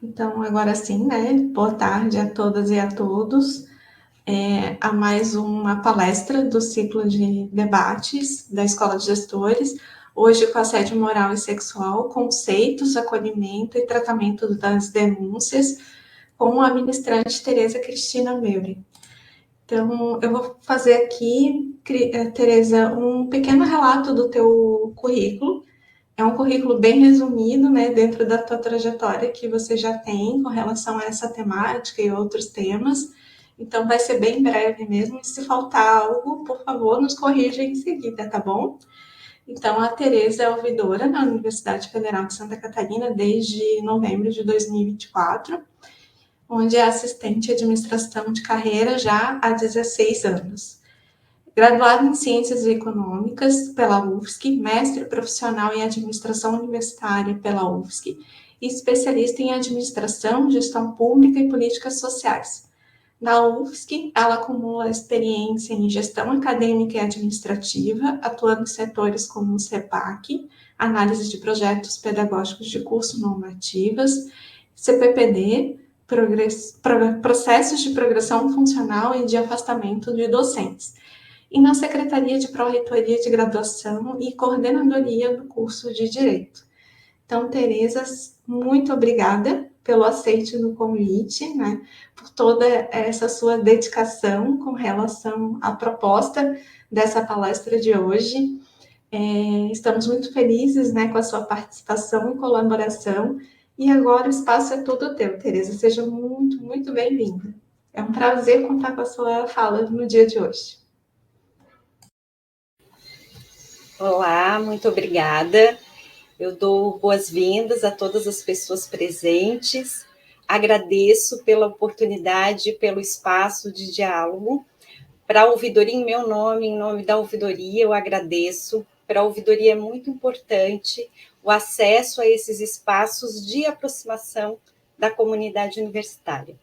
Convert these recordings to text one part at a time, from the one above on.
Então, agora sim, né? Boa tarde a todas e a todos. A mais uma palestra do ciclo de debates da Escola de Gestores, hoje com assédio moral e sexual, conceitos, acolhimento e tratamento das denúncias, com a ministrante Tereza Cristina Meure. Então, eu vou fazer aqui, Tereza, um pequeno relato do teu currículo. É um currículo bem resumido, né, dentro da tua trajetória que você já tem com relação a essa temática e outros temas. Então, vai ser bem breve mesmo. E se faltar algo, por favor, nos corrija em seguida, tá bom? Então, a Tereza é ouvidora na Universidade Federal de Santa Catarina desde novembro de 2024, onde é assistente de administração de carreira já há 16 anos. Graduada em Ciências Econômicas pela UFSC, mestre profissional em Administração Universitária pela UFSC e especialista em Administração, Gestão Pública e Políticas Sociais. Na UFSC, ela acumula experiência em gestão acadêmica e administrativa, atuando em setores como o CEPAC, análise de projetos pedagógicos de curso normativas, CPPD, processos de progressão funcional e de afastamento de docentes, e na Secretaria de Pró-Reitoria de Graduação e Coordenadoria do curso de Direito. Então, Tereza, muito obrigada pelo aceite do convite, né, por toda essa sua dedicação com relação à proposta dessa palestra de hoje. Estamos muito felizes, né, com a sua participação e colaboração. E agora o espaço é todo teu, Tereza. Seja muito, muito bem-vinda. É um prazer contar com a sua fala no dia de hoje. Olá, muito obrigada. Eu dou boas-vindas a todas as pessoas presentes. Agradeço pela oportunidade, pelo espaço de diálogo. Para a ouvidoria, em meu nome, em nome da ouvidoria, eu agradeço. Para a ouvidoria é muito importante o acesso a esses espaços de aproximação da comunidade universitária.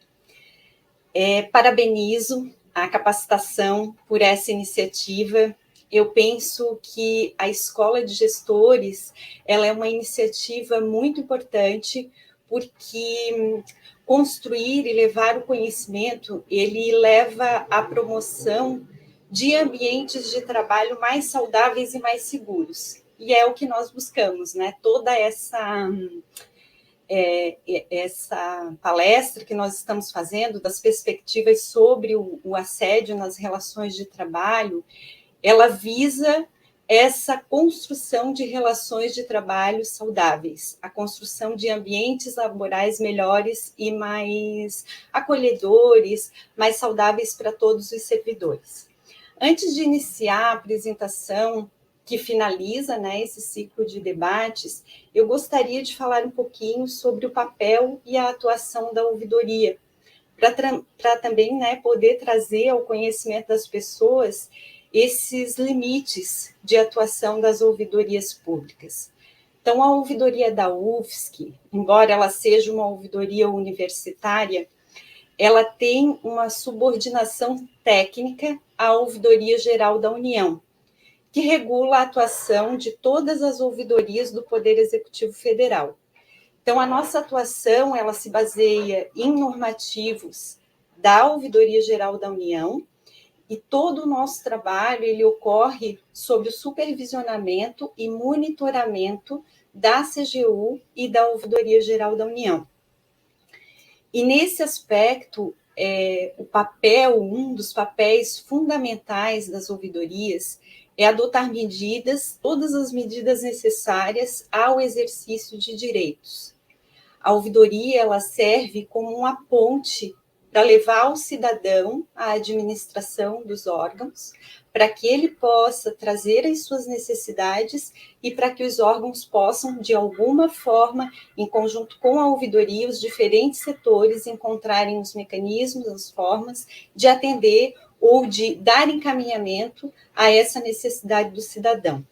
Parabenizo a capacitação por essa iniciativa. Eu penso que a Escola de Gestores ela é uma iniciativa muito importante, porque construir e levar o conhecimento, ele leva à promoção de ambientes de trabalho mais saudáveis e mais seguros. E é o que nós buscamos, né? Toda essa palestra que nós estamos fazendo, das perspectivas sobre o assédio nas relações de trabalho, ela visa essa construção de relações de trabalho saudáveis, a construção de ambientes laborais melhores e mais acolhedores, mais saudáveis para todos os servidores. Antes de iniciar a apresentação, que finaliza, né, esse ciclo de debates, eu gostaria de falar um pouquinho sobre o papel e a atuação da ouvidoria, para também, né, poder trazer ao conhecimento das pessoas esses limites de atuação das ouvidorias públicas. Então, a ouvidoria da UFSC, embora ela seja uma ouvidoria universitária, ela tem uma subordinação técnica à Ouvidoria Geral da União, que regula a atuação de todas as ouvidorias do Poder Executivo Federal. Então, a nossa atuação, ela se baseia em normativos da Ouvidoria Geral da União, e todo o nosso trabalho, ele ocorre sob o supervisionamento e monitoramento da CGU e da Ouvidoria Geral da União. E nesse aspecto, um dos papéis fundamentais das ouvidorias é adotar todas as medidas necessárias ao exercício de direitos. A ouvidoria ela serve como uma ponte para levar ao cidadão a administração dos órgãos, para que ele possa trazer as suas necessidades e para que os órgãos possam, de alguma forma, em conjunto com a ouvidoria, os diferentes setores encontrarem os mecanismos, as formas de atender ou de dar encaminhamento a essa necessidade do cidadão.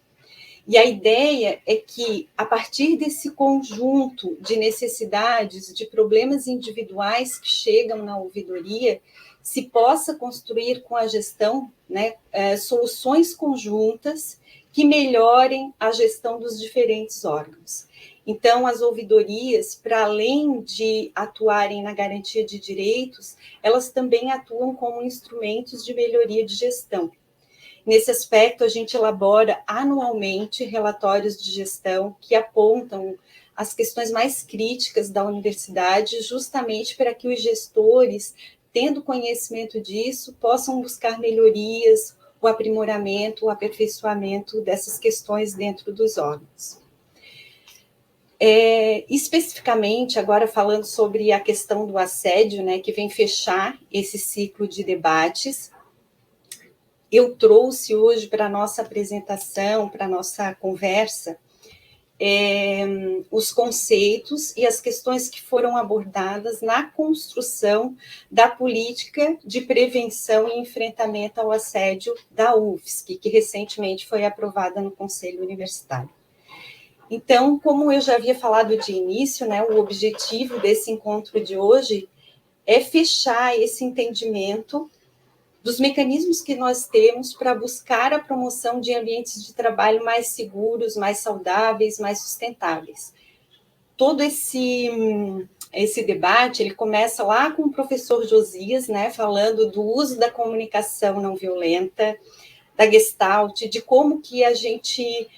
E a ideia é que, a partir desse conjunto de necessidades, de problemas individuais que chegam na ouvidoria, se possa construir com a gestão, né, soluções conjuntas que melhorem a gestão dos diferentes órgãos. Então, as ouvidorias, para além de atuarem na garantia de direitos, elas também atuam como instrumentos de melhoria de gestão. Nesse aspecto, a gente elabora anualmente relatórios de gestão que apontam as questões mais críticas da universidade, justamente para que os gestores, tendo conhecimento disso, possam buscar melhorias, o aprimoramento, o aperfeiçoamento dessas questões dentro dos órgãos. Especificamente, agora falando sobre a questão do assédio, né, que vem fechar esse ciclo de debates, eu trouxe hoje para a nossa apresentação, para a nossa conversa, os conceitos e as questões que foram abordadas na construção da política de prevenção e enfrentamento ao assédio da UFSC, que recentemente foi aprovada no Conselho Universitário. Então, como eu já havia falado de início, né, o objetivo desse encontro de hoje é fechar esse entendimento dos mecanismos que nós temos para buscar a promoção de ambientes de trabalho mais seguros, mais saudáveis, mais sustentáveis. Todo esse debate, ele começa lá com o professor Josias, né, falando do uso da comunicação não violenta, da Gestalt, de como que a gente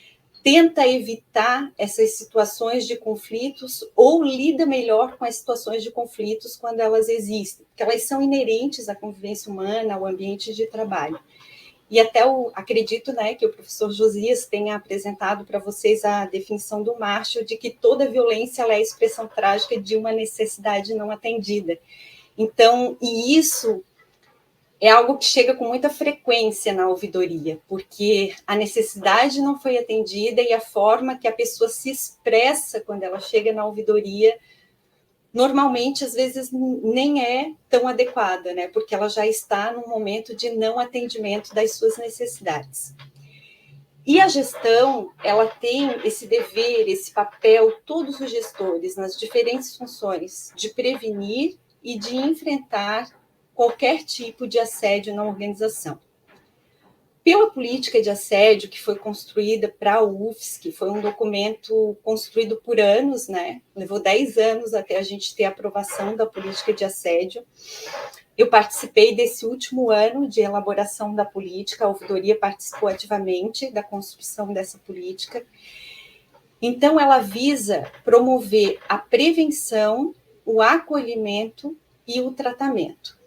tenta evitar essas situações de conflitos ou lida melhor com as situações de conflitos quando elas existem, porque elas são inerentes à convivência humana, ao ambiente de trabalho. E até acredito, né, que o professor Josias tenha apresentado para vocês a definição do Marshall de que toda violência ela é a expressão trágica de uma necessidade não atendida. Então, e isso é algo que chega com muita frequência na ouvidoria, porque a necessidade não foi atendida e a forma que a pessoa se expressa quando ela chega na ouvidoria, normalmente, às vezes, nem é tão adequada, né? Porque ela já está num momento de não atendimento das suas necessidades. E a gestão, ela tem esse dever, esse papel, todos os gestores, nas diferentes funções, de prevenir e de enfrentar qualquer tipo de assédio na organização. Pela política de assédio que foi construída para a UFSC, que foi um documento construído por anos, né? Levou 10 anos até a gente ter a aprovação da política de assédio. Eu participei desse último ano de elaboração da política, a ouvidoria participou ativamente da construção dessa política. Então, ela visa promover a prevenção, o acolhimento e o tratamento.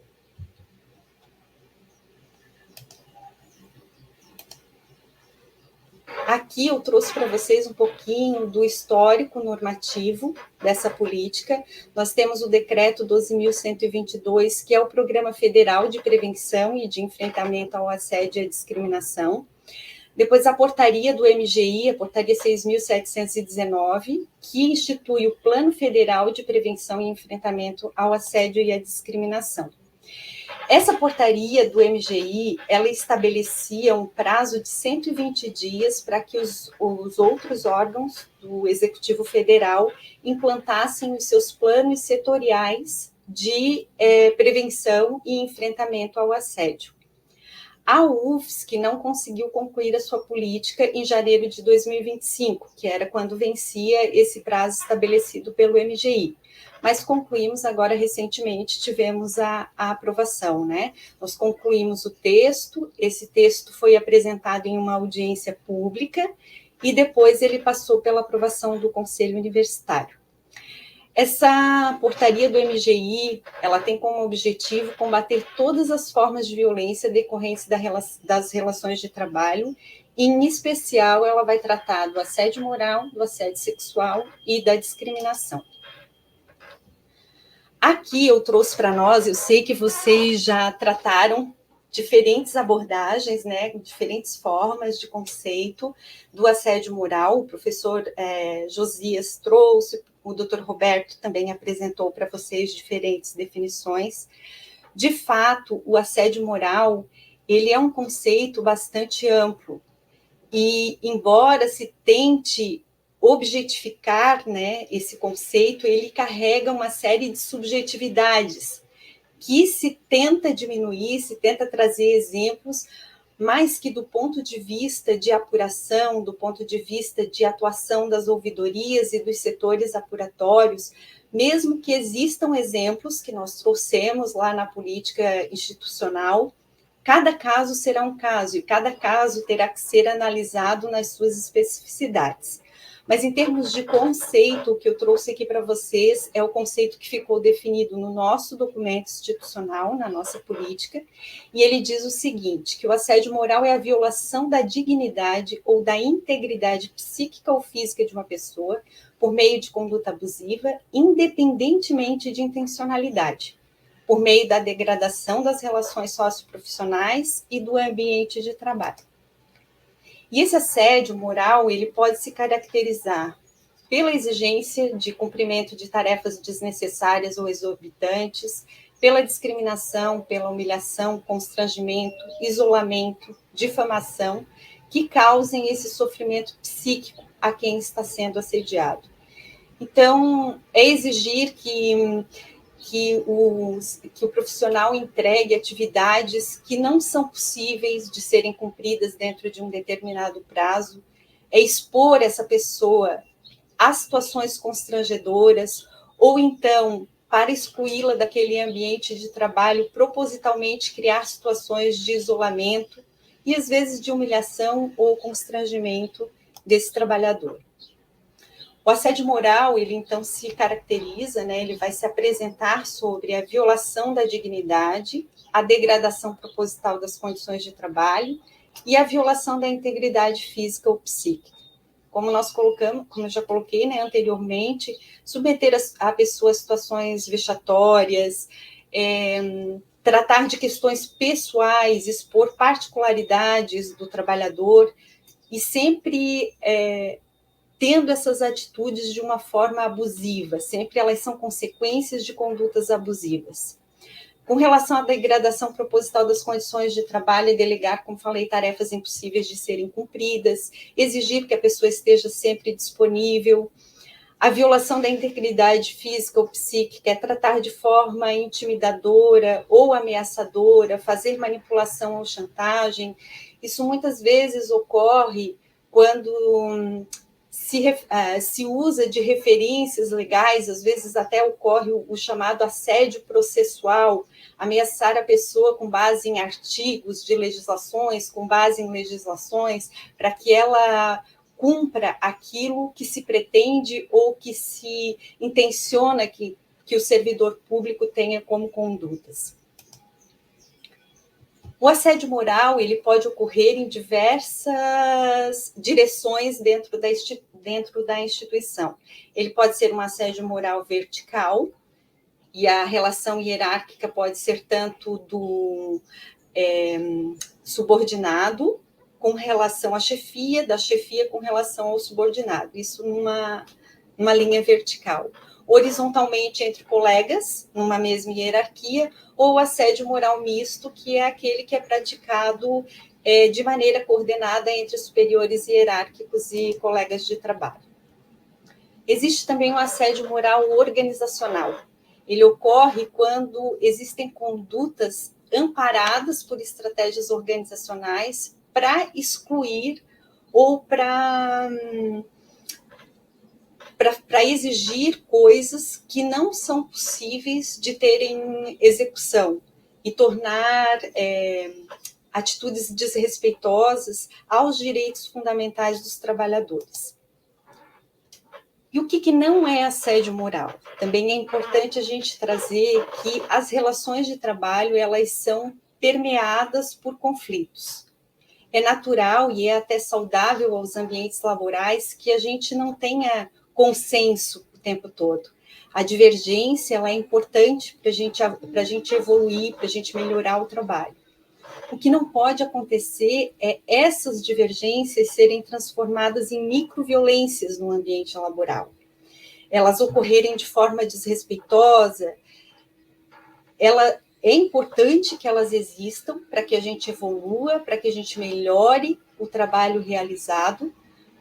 Aqui eu trouxe para vocês um pouquinho do histórico normativo dessa política. Nós temos o decreto 12.122, que é o Programa Federal de Prevenção e de Enfrentamento ao Assédio e à Discriminação. Depois a portaria do MGI, a portaria 6.719, que institui o Plano Federal de Prevenção e Enfrentamento ao Assédio e à Discriminação. Essa portaria do MGI, ela estabelecia um prazo de 120 dias para que os outros órgãos do Executivo Federal implantassem os seus planos setoriais de prevenção e enfrentamento ao assédio. A UFSC não conseguiu concluir a sua política em janeiro de 2025, que era quando vencia esse prazo estabelecido pelo MGI. Mas concluímos agora recentemente, tivemos a aprovação, né? Nós concluímos o texto, esse texto foi apresentado em uma audiência pública e depois ele passou pela aprovação do Conselho Universitário. Essa portaria do MGI, ela tem como objetivo combater todas as formas de violência decorrentes das relações de trabalho, e, em especial, ela vai tratar do assédio moral, do assédio sexual e da discriminação. Aqui eu trouxe para nós, eu sei que vocês já trataram diferentes abordagens, né, diferentes formas de conceito do assédio moral. O professor Josias trouxe, o doutor Roberto também apresentou para vocês diferentes definições. De fato, o assédio moral, ele é um conceito bastante amplo, e embora se tente objetificar, né, esse conceito, ele carrega uma série de subjetividades que se tenta diminuir, se tenta trazer exemplos mas que do ponto de vista de apuração, do ponto de vista de atuação das ouvidorias e dos setores apuratórios, mesmo que existam exemplos que nós trouxemos lá na política institucional, cada caso será um caso, e cada caso terá que ser analisado nas suas especificidades. Mas em termos de conceito, o que eu trouxe aqui para vocês é o conceito que ficou definido no nosso documento institucional, na nossa política, e ele diz o seguinte, que o assédio moral é a violação da dignidade ou da integridade psíquica ou física de uma pessoa por meio de conduta abusiva, independentemente de intencionalidade, por meio da degradação das relações socioprofissionais e do ambiente de trabalho. E esse assédio moral, ele pode se caracterizar pela exigência de cumprimento de tarefas desnecessárias ou exorbitantes, pela discriminação, pela humilhação, constrangimento, isolamento, difamação, que causem esse sofrimento psíquico a quem está sendo assediado. Então, é exigir que o profissional entregue atividades que não são possíveis de serem cumpridas dentro de um determinado prazo, é expor essa pessoa a situações constrangedoras, ou então, para excluí-la daquele ambiente de trabalho, propositalmente criar situações de isolamento e, às vezes, de humilhação ou constrangimento desse trabalhador. O assédio moral, ele então se caracteriza, ele vai se apresentar sobre a violação da dignidade, a degradação proposital das condições de trabalho e a violação da integridade física ou psíquica. Como nós colocamos, como eu já coloquei anteriormente, submeter a pessoa a situações vexatórias, tratar de questões pessoais, expor particularidades do trabalhador e sempre tendo essas atitudes de uma forma abusiva, sempre elas são consequências de condutas abusivas. Com relação à degradação proposital das condições de trabalho, é delegar, como falei, tarefas impossíveis de serem cumpridas, exigir que a pessoa esteja sempre disponível. A violação da integridade física ou psíquica é tratar de forma intimidadora ou ameaçadora, fazer manipulação ou chantagem. Isso muitas vezes ocorre quando se usa de referências legais, às vezes até ocorre o chamado assédio processual, ameaçar a pessoa com base em artigos de legislações, com base em legislações, para que ela cumpra aquilo que se pretende ou que se intenciona que o servidor público tenha como condutas. O assédio moral, ele pode ocorrer em diversas direções dentro da instituição. Ele pode ser um assédio moral vertical, e a relação hierárquica pode ser tanto do subordinado com relação à chefia, da chefia com relação ao subordinado, isso numa linha vertical. Horizontalmente entre colegas, numa mesma hierarquia, ou assédio moral misto, que é aquele que é praticado de maneira coordenada entre superiores hierárquicos e colegas de trabalho. Existe também o assédio moral organizacional. Ele ocorre quando existem condutas amparadas por estratégias organizacionais para excluir ou para exigir coisas que não são possíveis de terem execução e tornar atitudes desrespeitosas aos direitos fundamentais dos trabalhadores. E o que não é assédio moral? Também é importante a gente trazer que as relações de trabalho, elas são permeadas por conflitos. É natural e é até saudável aos ambientes laborais que a gente não tenha consenso o tempo todo. A divergência, ela é importante para a gente evoluir, para a gente melhorar o trabalho. O que não pode acontecer é essas divergências serem transformadas em microviolências no ambiente laboral. Elas ocorrerem de forma desrespeitosa. É importante que elas existam para que a gente evolua, para que a gente melhore o trabalho realizado,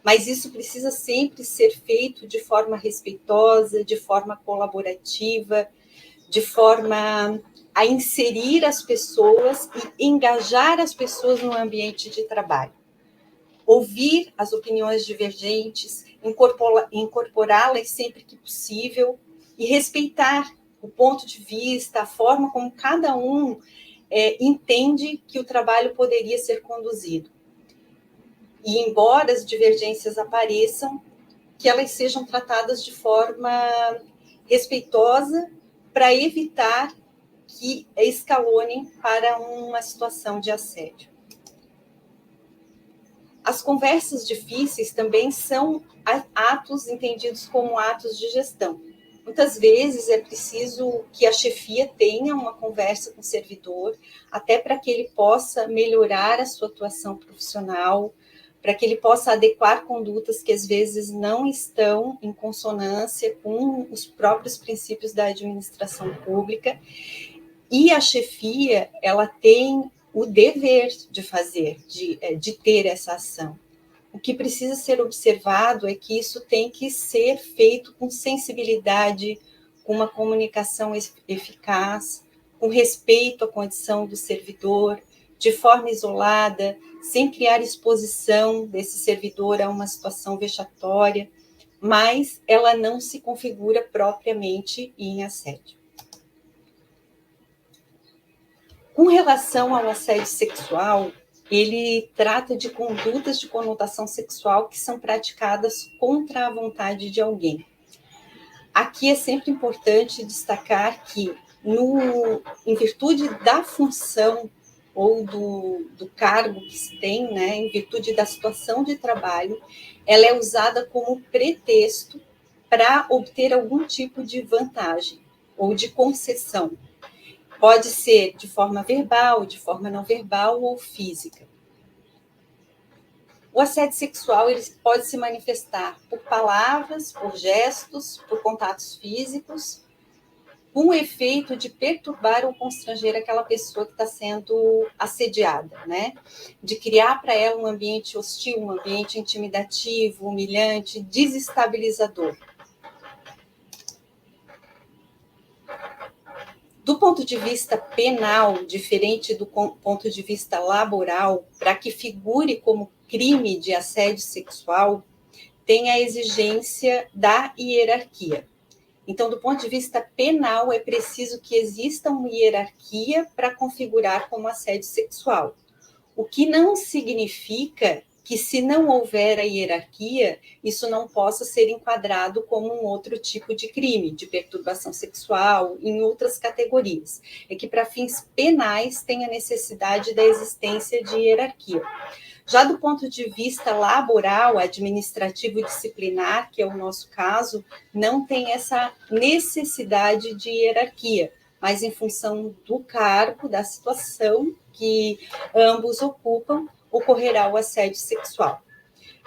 mas isso precisa sempre ser feito de forma respeitosa, de forma colaborativa, de forma a inserir as pessoas e engajar as pessoas no ambiente de trabalho. Ouvir as opiniões divergentes, incorporá-las sempre que possível e respeitar o ponto de vista, a forma como cada um entende que o trabalho poderia ser conduzido. E, embora as divergências apareçam, que elas sejam tratadas de forma respeitosa para evitar que escalonem para uma situação de assédio. As conversas difíceis também são atos entendidos como atos de gestão. Muitas vezes é preciso que a chefia tenha uma conversa com o servidor, até para que ele possa melhorar a sua atuação profissional, para que ele possa adequar condutas que às vezes não estão em consonância com os próprios princípios da administração pública. E a chefia, ela tem o dever de fazer, de ter essa ação. O que precisa ser observado é que isso tem que ser feito com sensibilidade, com uma comunicação eficaz, com respeito à condição do servidor, de forma isolada, sem criar exposição desse servidor a uma situação vexatória, mas ela não se configura propriamente em assédio. Com relação ao assédio sexual, ele trata de condutas de conotação sexual que são praticadas contra a vontade de alguém. Aqui é sempre importante destacar que, em virtude da função ou do cargo que se tem, né, em virtude da situação de trabalho, ela é usada como pretexto para obter algum tipo de vantagem ou de concessão. Pode ser de forma verbal, de forma não verbal ou física. O assédio sexual ele pode se manifestar por palavras, por gestos, por contatos físicos, com o efeito de perturbar ou constranger aquela pessoa que está sendo assediada, né? De criar para ela um ambiente hostil, um ambiente intimidativo, humilhante, desestabilizador. Do ponto de vista penal, diferente do ponto de vista laboral, para que figure como crime de assédio sexual, tem a exigência da hierarquia. Então, do ponto de vista penal, é preciso que exista uma hierarquia para configurar como assédio sexual. O que não significa que, se não houver a hierarquia, isso não possa ser enquadrado como um outro tipo de crime, de perturbação sexual, em outras categorias. É que, para fins penais, tem a necessidade da existência de hierarquia. Já do ponto de vista laboral, administrativo e disciplinar, que é o nosso caso, não tem essa necessidade de hierarquia, mas em função do cargo, da situação que ambos ocupam, ocorrerá o assédio sexual.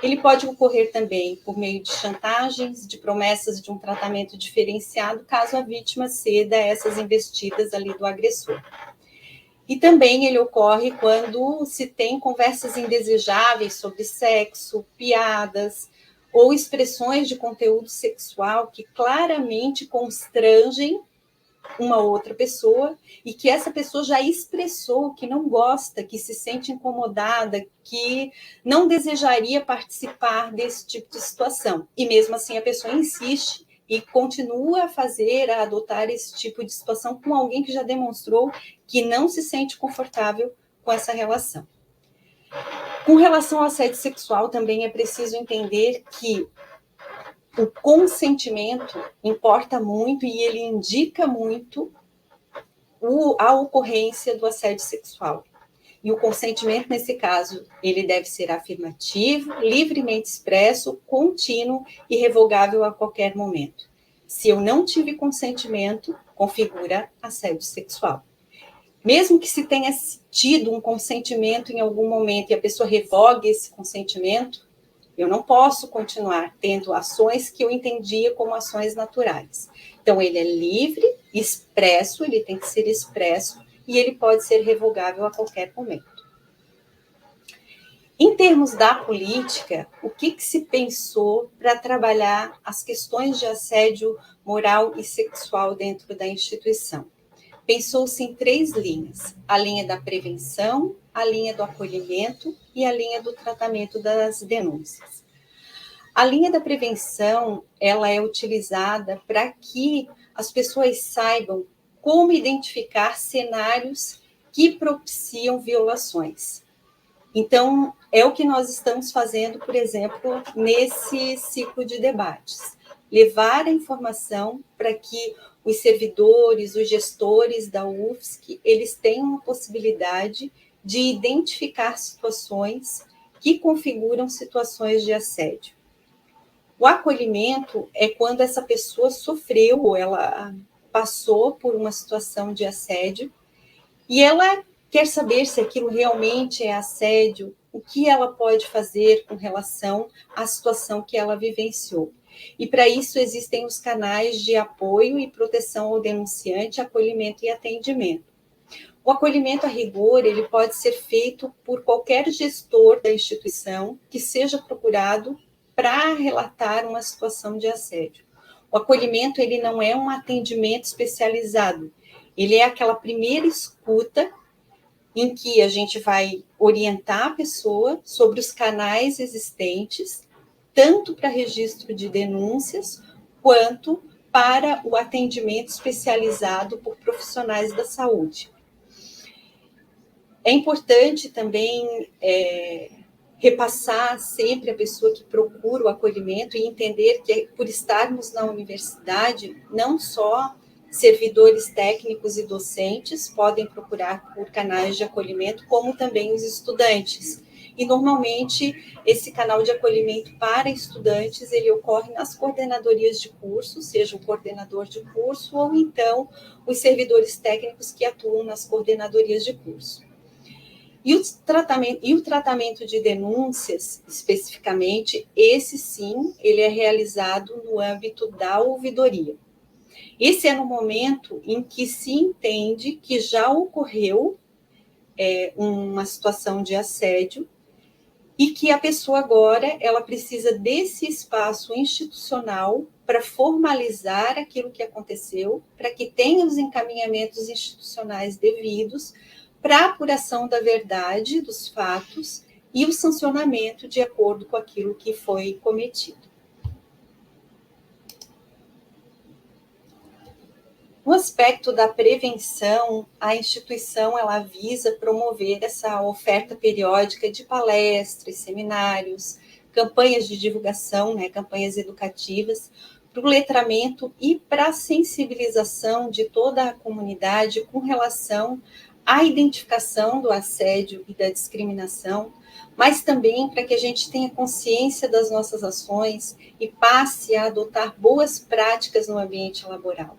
Ele pode ocorrer também por meio de chantagens, de promessas de um tratamento diferenciado, caso a vítima ceda a essas investidas ali do agressor. E também ele ocorre quando se tem conversas indesejáveis sobre sexo, piadas ou expressões de conteúdo sexual que claramente constrangem uma outra pessoa e que essa pessoa já expressou que não gosta, que se sente incomodada, que não desejaria participar desse tipo de situação. E mesmo assim a pessoa insiste e continua a adotar esse tipo de situação com alguém que já demonstrou que não se sente confortável com essa relação. Com relação ao assédio sexual, também é preciso entender que o consentimento importa muito e ele indica muito a ocorrência do assédio sexual. E o consentimento, nesse caso, ele deve ser afirmativo, livremente expresso, contínuo e revogável a qualquer momento. Se eu não tive consentimento, configura assédio sexual. Mesmo que se tenha tido um consentimento em algum momento e a pessoa revogue esse consentimento, eu não posso continuar tendo ações que eu entendia como ações naturais. Então, ele é livre, expresso, ele tem que ser expresso e ele pode ser revogável a qualquer momento. Em termos da política, o que se pensou para trabalhar as questões de assédio moral e sexual dentro da instituição? pensou-se em 3 linhas: a linha da prevenção, a linha do acolhimento e a linha do tratamento das denúncias. A linha da prevenção, ela é utilizada para que as pessoas saibam como identificar cenários que propiciam violações. Então, é o que nós estamos fazendo, por exemplo, nesse ciclo de debates. Levar a informação para que os servidores, os gestores da UFSC, eles tenham a possibilidade de identificar situações que configuram situações de assédio. O acolhimento é quando essa pessoa sofreu ou ela passou por uma situação de assédio e ela quer saber se aquilo realmente é assédio, o que ela pode fazer com relação à situação que ela vivenciou. E para isso existem os canais de apoio e proteção ao denunciante, acolhimento e atendimento. O acolhimento a rigor, ele pode ser feito por qualquer gestor da instituição que seja procurado para relatar uma situação de assédio. O acolhimento, ele não é um atendimento especializado, ele é aquela primeira escuta em que a gente vai orientar a pessoa sobre os canais existentes, tanto para registro de denúncias, quanto para o atendimento especializado por profissionais da saúde. É importante também repassar sempre a pessoa que procura o acolhimento e entender que, por estarmos na universidade, não só servidores técnicos e docentes podem procurar por canais de acolhimento, como também os estudantes. E, normalmente, esse canal de acolhimento para estudantes, ele ocorre nas coordenadorias de curso, seja o coordenador de curso ou, então, os servidores técnicos que atuam nas coordenadorias de curso. E o tratamento de denúncias, especificamente, esse sim, ele é realizado no âmbito da ouvidoria. Esse é no momento em que se entende que já ocorreu uma situação de assédio e que a pessoa agora ela precisa desse espaço institucional para formalizar aquilo que aconteceu, para que tenha os encaminhamentos institucionais devidos para a apuração da verdade dos fatos e o sancionamento de acordo com aquilo que foi cometido. No aspecto da prevenção, a instituição ela visa promover essa oferta periódica de palestras, seminários, campanhas de divulgação, campanhas educativas, para o letramento e para a sensibilização de toda a comunidade com relação à identificação do assédio e da discriminação, mas também para que a gente tenha consciência das nossas ações e passe a adotar boas práticas no ambiente laboral,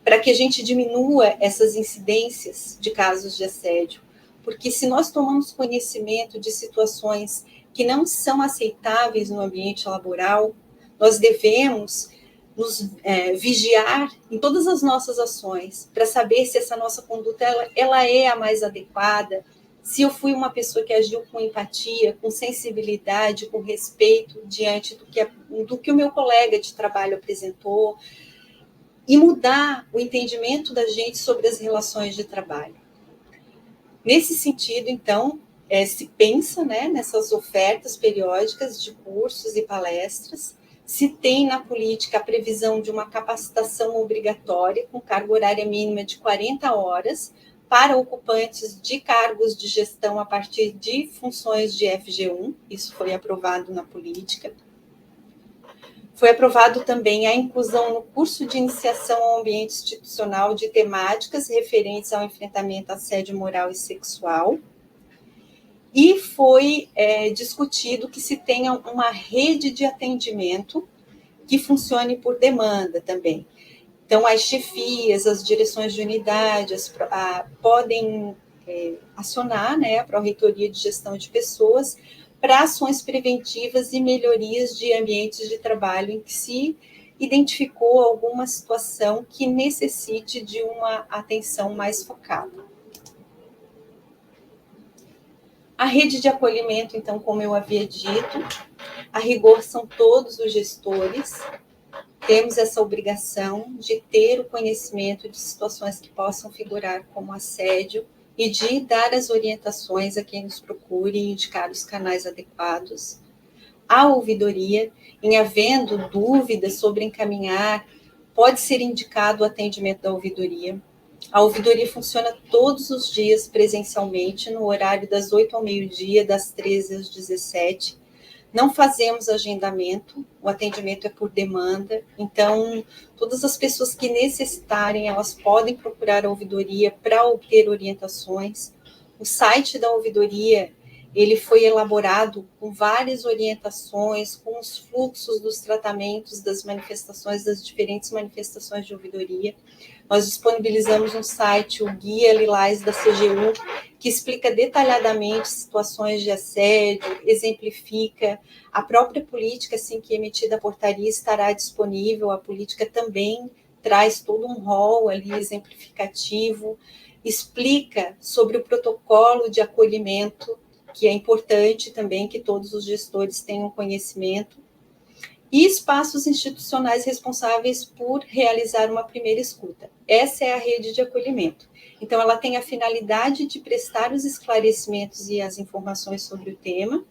para que a gente diminua essas incidências de casos de assédio, porque se nós tomamos conhecimento de situações que não são aceitáveis no ambiente laboral, nós devemos nos vigiar em todas as nossas ações para saber se essa nossa conduta ela é a mais adequada, se eu fui uma pessoa que agiu com empatia, com sensibilidade, com respeito diante do que o meu colega de trabalho apresentou, e mudar o entendimento da gente sobre as relações de trabalho. Nesse sentido, então, se pensa nessas ofertas periódicas de cursos e palestras, se tem na política a previsão de uma capacitação obrigatória com carga horária mínima de 40 horas para ocupantes de cargos de gestão a partir de funções de FG1, isso foi aprovado na política. Foi aprovado também a inclusão no curso de iniciação ao ambiente institucional de temáticas referentes ao enfrentamento a assédio moral e sexual. E foi discutido que se tenha uma rede de atendimento que funcione por demanda também. Então, as chefias, as direções de unidade podem acionar a Pró-Reitoria de Gestão de Pessoas para ações preventivas e melhorias de ambientes de trabalho em que se identificou alguma situação que necessite de uma atenção mais focada. A rede de acolhimento, então, como eu havia dito, a rigor são todos os gestores, temos essa obrigação de ter o conhecimento de situações que possam figurar como assédio e de dar as orientações a quem nos procure e indicar os canais adequados. A ouvidoria, em havendo dúvidas sobre encaminhar, pode ser indicado o atendimento da ouvidoria. A ouvidoria funciona todos os dias presencialmente, no horário das 8 ao meio-dia, das 13 às 17. Não fazemos agendamento, o atendimento é por demanda, então todas as pessoas que necessitarem, elas podem procurar a ouvidoria para obter orientações. O site da ouvidoria, ele foi elaborado com várias orientações, com os fluxos dos tratamentos das manifestações, das diferentes manifestações de ouvidoria. Nós disponibilizamos no site o Guia Lilás da CGU, que explica detalhadamente situações de assédio, exemplifica. A própria política, assim que emitida a portaria, estará disponível. A política também traz todo um rol ali exemplificativo, explica sobre o protocolo de acolhimento, que é importante também que todos os gestores tenham conhecimento, e espaços institucionais responsáveis por realizar uma primeira escuta. Essa é a rede de acolhimento. Então, ela tem a finalidade de prestar os esclarecimentos e as informações sobre o tema,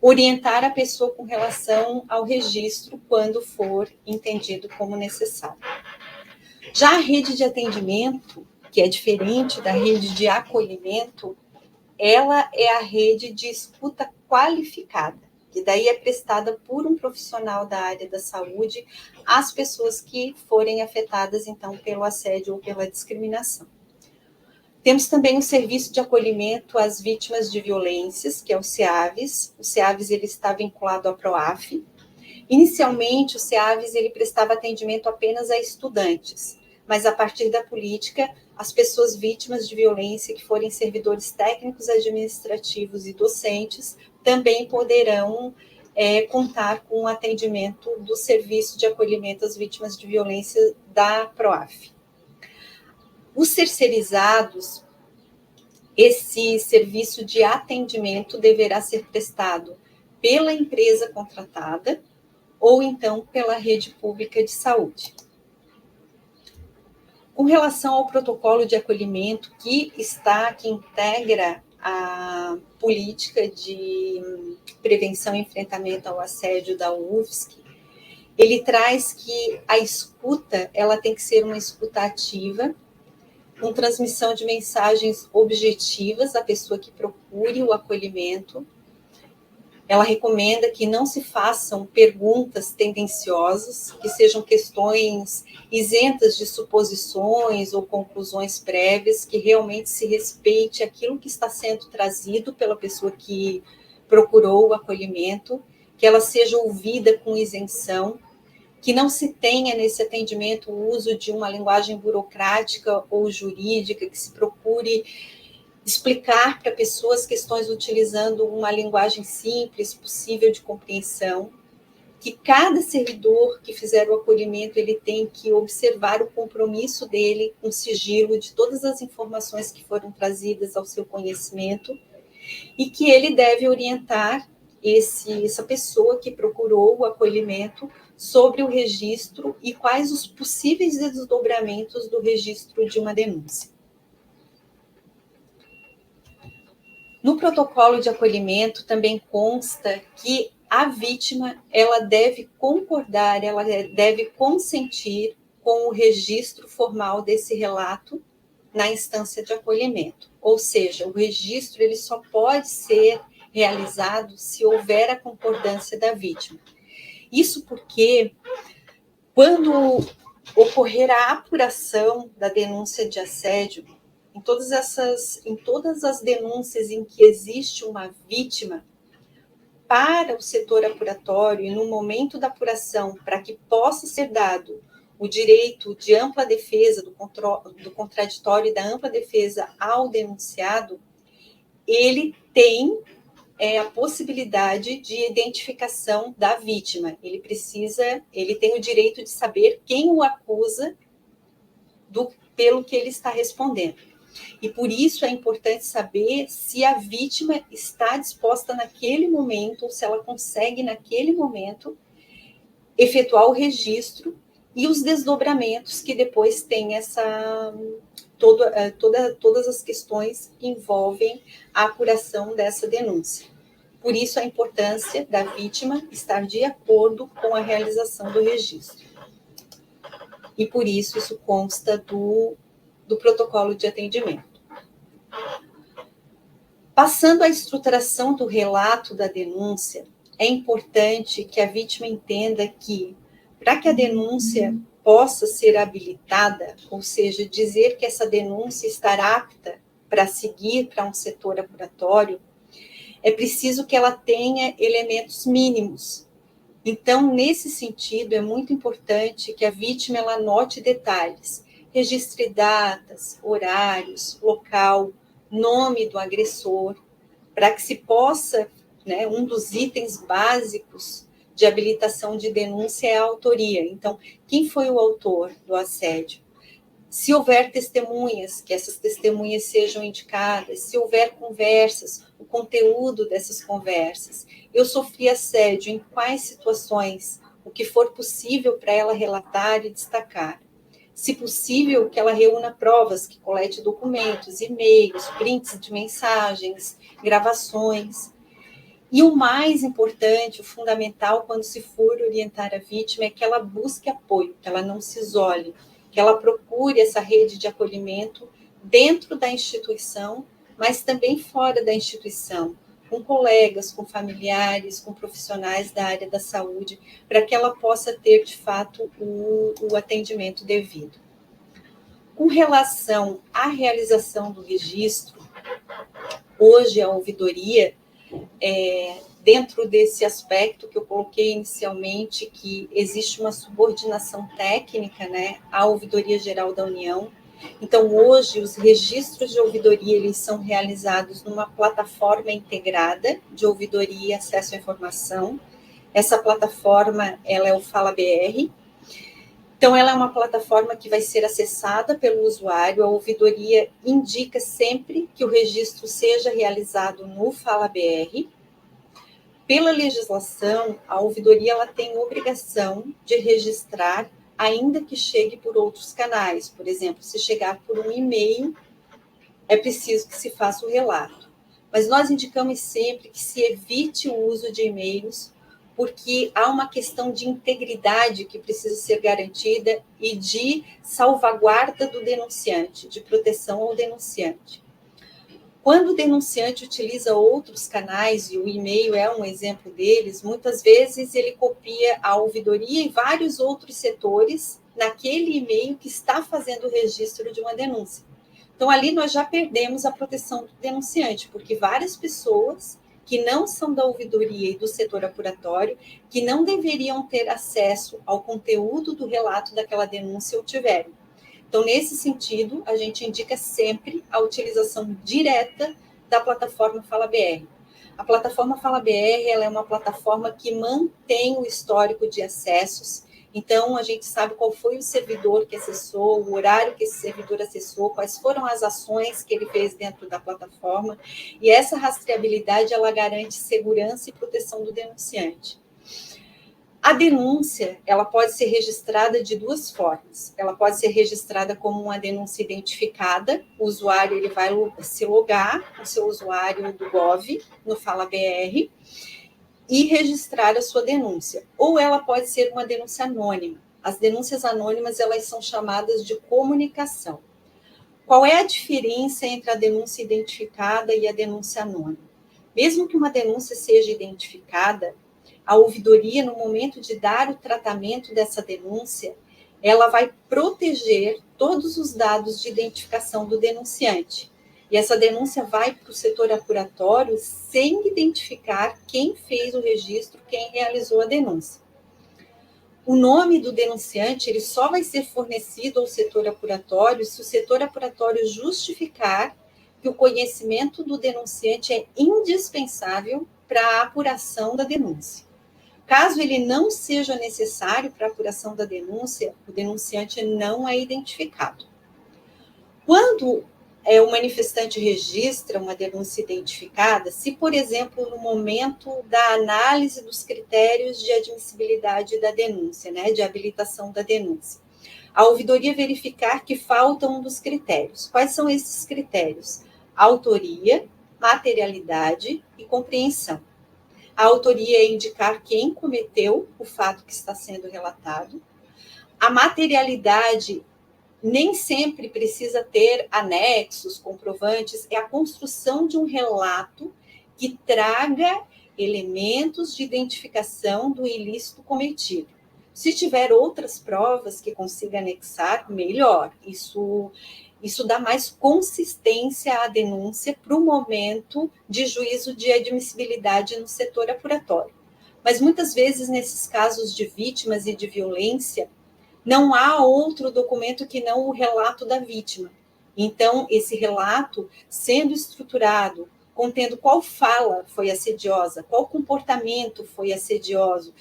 orientar a pessoa com relação ao registro quando for entendido como necessário. Já a rede de atendimento, que é diferente da rede de acolhimento, ela é a rede de escuta qualificada, que daí é prestada por um profissional da área da saúde às pessoas que forem afetadas, então, pelo assédio ou pela discriminação. Temos também o serviço de acolhimento às vítimas de violências, que é o SEAVES. O SEAVES ele está vinculado à PROAF. Inicialmente, o SEAVES ele prestava atendimento apenas a estudantes, mas a partir da política, as pessoas vítimas de violência que forem servidores técnicos, administrativos e docentes também poderão contar com o atendimento do serviço de acolhimento às vítimas de violência da PROAF. Os terceirizados, esse serviço de atendimento deverá ser prestado pela empresa contratada ou então pela rede pública de saúde. Com relação ao protocolo de acolhimento que integra a política de prevenção e enfrentamento ao assédio da UFSC, ele traz que a escuta, ela tem que ser uma escuta ativa, com transmissão de mensagens objetivas à pessoa que procure o acolhimento. Ela recomenda que não se façam perguntas tendenciosas, que sejam questões isentas de suposições ou conclusões prévias, que realmente se respeite aquilo que está sendo trazido pela pessoa que procurou o acolhimento, que ela seja ouvida com isenção, que não se tenha nesse atendimento o uso de uma linguagem burocrática ou jurídica, que se procure explicar para pessoas questões utilizando uma linguagem simples, possível de compreensão, que cada servidor que fizer o acolhimento, ele tem que observar o compromisso dele com sigilo de todas as informações que foram trazidas ao seu conhecimento, e que ele deve orientar essa pessoa que procurou o acolhimento sobre o registro e quais os possíveis desdobramentos do registro de uma denúncia. No protocolo de acolhimento também consta que a vítima ela deve concordar, ela deve consentir com o registro formal desse relato na instância de acolhimento. Ou seja, o registro ele só pode ser realizado se houver a concordância da vítima. Isso porque, quando ocorrer a apuração da denúncia de assédio, em todas as denúncias em que existe uma vítima, para o setor apuratório e no momento da apuração, para que possa ser dado o direito de ampla defesa, do contraditório e da ampla defesa ao denunciado, ele tem a possibilidade de identificação da vítima. Ele tem o direito de saber quem o acusa pelo que ele está respondendo. E por isso é importante saber se a vítima está disposta naquele momento, ou se ela consegue naquele momento efetuar o registro e os desdobramentos que depois tem todas as questões que envolvem a apuração dessa denúncia. Por isso, a importância da vítima estar de acordo com a realização do registro. E por isso consta do protocolo de atendimento. Passando à estruturação do relato da denúncia, é importante que a vítima entenda que, para que a denúncia possa ser habilitada, ou seja, dizer que essa denúncia estará apta para seguir para um setor apuratório, é preciso que ela tenha elementos mínimos. Então, nesse sentido, é muito importante que a vítima ela anote detalhes, registre datas, horários, local, nome do agressor, para que se possa, um dos itens básicos de habilitação de denúncia é a autoria. Então, quem foi o autor do assédio? Se houver testemunhas, que essas testemunhas sejam indicadas. Se houver conversas, o conteúdo dessas conversas. Eu sofri assédio em quais situações? O que for possível para ela relatar e destacar. Se possível, que ela reúna provas, que colete documentos, e-mails, prints de mensagens, gravações. E o mais importante, o fundamental, quando se for orientar a vítima, é que ela busque apoio, que ela não se isole, que ela procure essa rede de acolhimento dentro da instituição, mas também fora da instituição, com colegas, com familiares, com profissionais da área da saúde, para que ela possa ter, de fato, o atendimento devido. Com relação à realização do registro, hoje a ouvidoria, dentro desse aspecto que eu coloquei inicialmente, que existe uma subordinação técnica, à Ouvidoria Geral da União. Então, hoje, os registros de ouvidoria eles são realizados numa plataforma integrada de ouvidoria e acesso à informação. Essa plataforma ela é o FalaBR. Então, ela é uma plataforma que vai ser acessada pelo usuário. A ouvidoria indica sempre que o registro seja realizado no FalaBR. Pela legislação, a ouvidoria ela tem obrigação de registrar, ainda que chegue por outros canais. Por exemplo, se chegar por um e-mail, é preciso que se faça o relato. Mas nós indicamos sempre que se evite o uso de e-mails, porque há uma questão de integridade que precisa ser garantida e de salvaguarda do denunciante, de proteção ao denunciante. Quando o denunciante utiliza outros canais, e o e-mail é um exemplo deles, muitas vezes ele copia a ouvidoria e vários outros setores naquele e-mail que está fazendo o registro de uma denúncia. Então, ali nós já perdemos a proteção do denunciante, porque várias pessoas que não são da ouvidoria e do setor apuratório, que não deveriam ter acesso ao conteúdo do relato daquela denúncia, o tiveram. Então, nesse sentido, a gente indica sempre a utilização direta da plataforma FalaBR. A plataforma FalaBR ela é uma plataforma que mantém o histórico de acessos. Então, a gente sabe qual foi o servidor que acessou, o horário que esse servidor acessou, quais foram as ações que ele fez dentro da plataforma. E essa rastreabilidade ela garante segurança e proteção do denunciante. A denúncia, ela pode ser registrada de duas formas. Ela pode ser registrada como uma denúncia identificada. O usuário ele vai se logar com o seu usuário do Gov, no FalaBR, e registrar a sua denúncia. Ou ela pode ser uma denúncia anônima. As denúncias anônimas, elas são chamadas de comunicação. Qual é a diferença entre a denúncia identificada e a denúncia anônima? Mesmo que uma denúncia seja identificada, a ouvidoria, no momento de dar o tratamento dessa denúncia, ela vai proteger todos os dados de identificação do denunciante. E essa denúncia vai para o setor apuratório sem identificar quem fez o registro, quem realizou a denúncia. O nome do denunciante ele só vai ser fornecido ao setor apuratório se o setor apuratório justificar que o conhecimento do denunciante é indispensável para a apuração da denúncia. Caso ele não seja necessário para a apuração da denúncia, o denunciante não é identificado. Quando o manifestante registra uma denúncia identificada se, por exemplo, no momento da análise dos critérios de admissibilidade da denúncia, né, de habilitação da denúncia, a ouvidoria verificar que falta um dos critérios. Quais são esses critérios? Autoria, materialidade e compreensão. A autoria é indicar quem cometeu o fato que está sendo relatado. A materialidade nem sempre precisa ter anexos, comprovantes, é a construção de um relato que traga elementos de identificação do ilícito cometido. Se tiver outras provas que consiga anexar, melhor. Isso dá mais consistência à denúncia para o momento de juízo de admissibilidade no setor apuratório. Mas muitas vezes, nesses casos de vítimas e de violência, não há outro documento que não o relato da vítima. Então, esse relato, sendo estruturado, contendo qual fala foi assediosa, qual comportamento foi assedioso,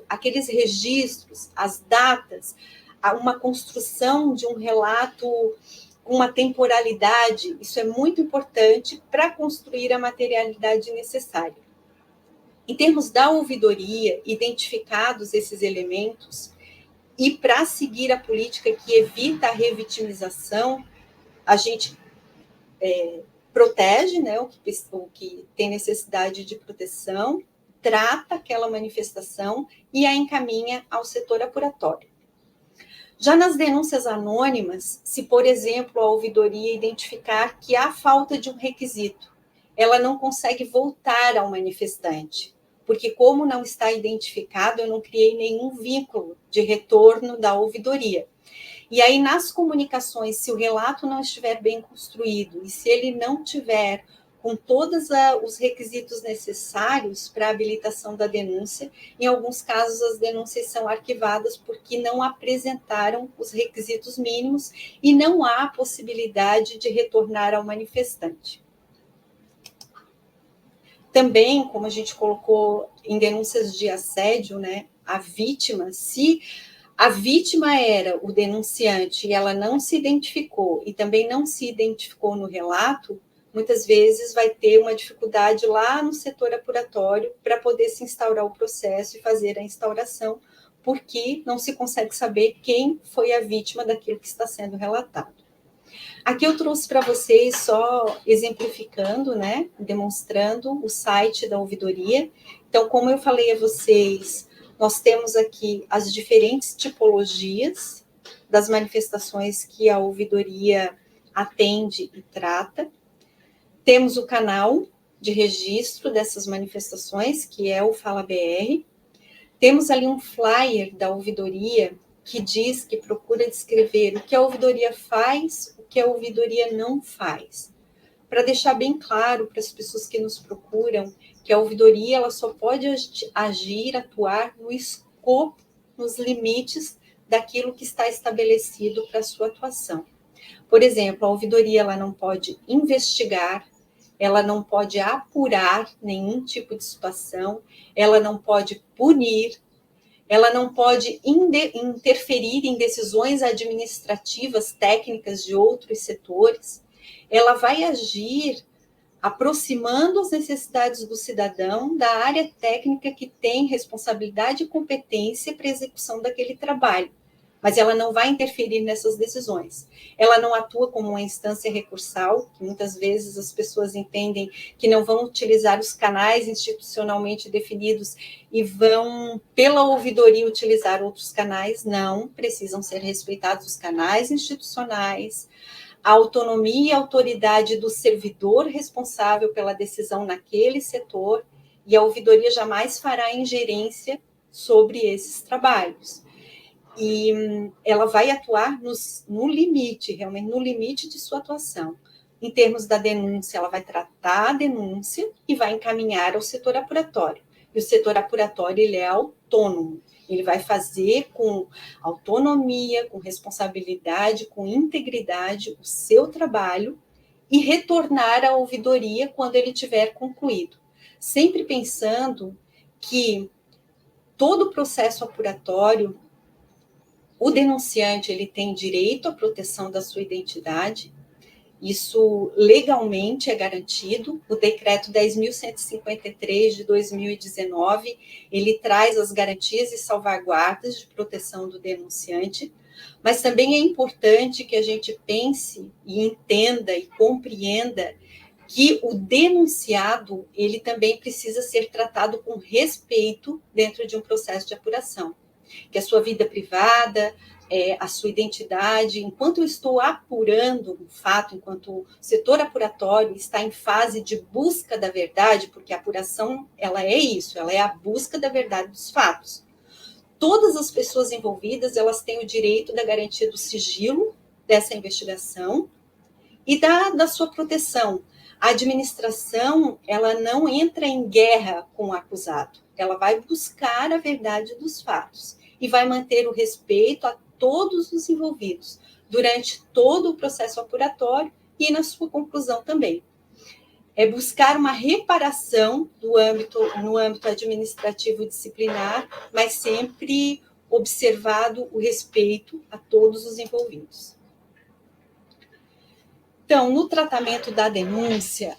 aqueles registros, as datas, uma construção de um relato com uma temporalidade, isso é muito importante para construir a materialidade necessária. Em termos da ouvidoria, identificados esses elementos, e para seguir a política que evita a revitimização, a gente protege, né, o que tem necessidade de proteção, trata aquela manifestação e a encaminha ao setor apuratório. Já nas denúncias anônimas, se, por exemplo, a ouvidoria identificar que há falta de um requisito, ela não consegue voltar ao manifestante, porque como não está identificado, eu não criei nenhum vínculo de retorno da ouvidoria. E aí, nas comunicações, se o relato não estiver bem construído e se ele não tiver com todos os requisitos necessários para a habilitação da denúncia, em alguns casos as denúncias são arquivadas porque não apresentaram os requisitos mínimos e não há possibilidade de retornar ao manifestante. Também, como a gente colocou em denúncias de assédio, né, a vítima, se a vítima era o denunciante e ela não se identificou e também não se identificou no relato, muitas vezes vai ter uma dificuldade lá no setor apuratório para poder se instaurar o processo e fazer a instauração, porque não se consegue saber quem foi a vítima daquilo que está sendo relatado. Aqui eu trouxe para vocês só exemplificando, né, demonstrando o site da ouvidoria. Então, como eu falei a vocês, nós temos aqui as diferentes tipologias das manifestações que a ouvidoria atende e trata. Temos o canal de registro dessas manifestações, que é o Fala BR. Temos ali um flyer da ouvidoria que diz que procura descrever o que a ouvidoria faz, o que a ouvidoria não faz. Para deixar bem claro para as pessoas que nos procuram que a ouvidoria ela só pode agir, atuar no escopo, nos limites daquilo que está estabelecido para a sua atuação. Por exemplo, a ouvidoria ela não pode investigar, ela não pode apurar nenhum tipo de situação, ela não pode punir, ela não pode interferir em decisões administrativas, técnicas de outros setores, ela vai agir aproximando as necessidades do cidadão da área técnica que tem responsabilidade e competência para a execução daquele trabalho. Mas ela não vai interferir nessas decisões. Ela não atua como uma instância recursal, que muitas vezes as pessoas entendem que não vão utilizar os canais institucionalmente definidos e vão, pela ouvidoria, utilizar outros canais. Não, precisam ser respeitados os canais institucionais, a autonomia e a autoridade do servidor responsável pela decisão naquele setor, e a ouvidoria jamais fará ingerência sobre esses trabalhos. E ela vai atuar no limite, realmente no limite de sua atuação. Em termos da denúncia, ela vai tratar a denúncia e vai encaminhar ao setor apuratório. E o setor apuratório, ele é autônomo. Ele vai fazer com autonomia, com responsabilidade, com integridade o seu trabalho e retornar à ouvidoria quando ele tiver concluído. Sempre pensando que todo o processo apuratório, o denunciante ele tem direito à proteção da sua identidade Isso legalmente é garantido. O decreto 10.153 de 2019, ele traz as garantias e salvaguardas de proteção do denunciante, mas também é importante que a gente pense e entenda e compreenda que o denunciado, ele também precisa ser tratado com respeito dentro de um processo de apuração, que a sua vida privada, a sua identidade, enquanto eu estou apurando um fato, enquanto o setor apuratório está em fase de busca da verdade, porque a apuração, ela é isso, ela é a busca da verdade dos fatos. Todas as pessoas envolvidas, elas têm o direito da garantia do sigilo dessa investigação e da sua proteção. A administração, ela não entra em guerra com o acusado, ela vai buscar a verdade dos fatos e vai manter o respeito a todos os envolvidos durante todo o processo apuratório e na sua conclusão também. É buscar uma reparação no âmbito administrativo disciplinar, mas sempre observado o respeito a todos os envolvidos. Então, no tratamento da denúncia,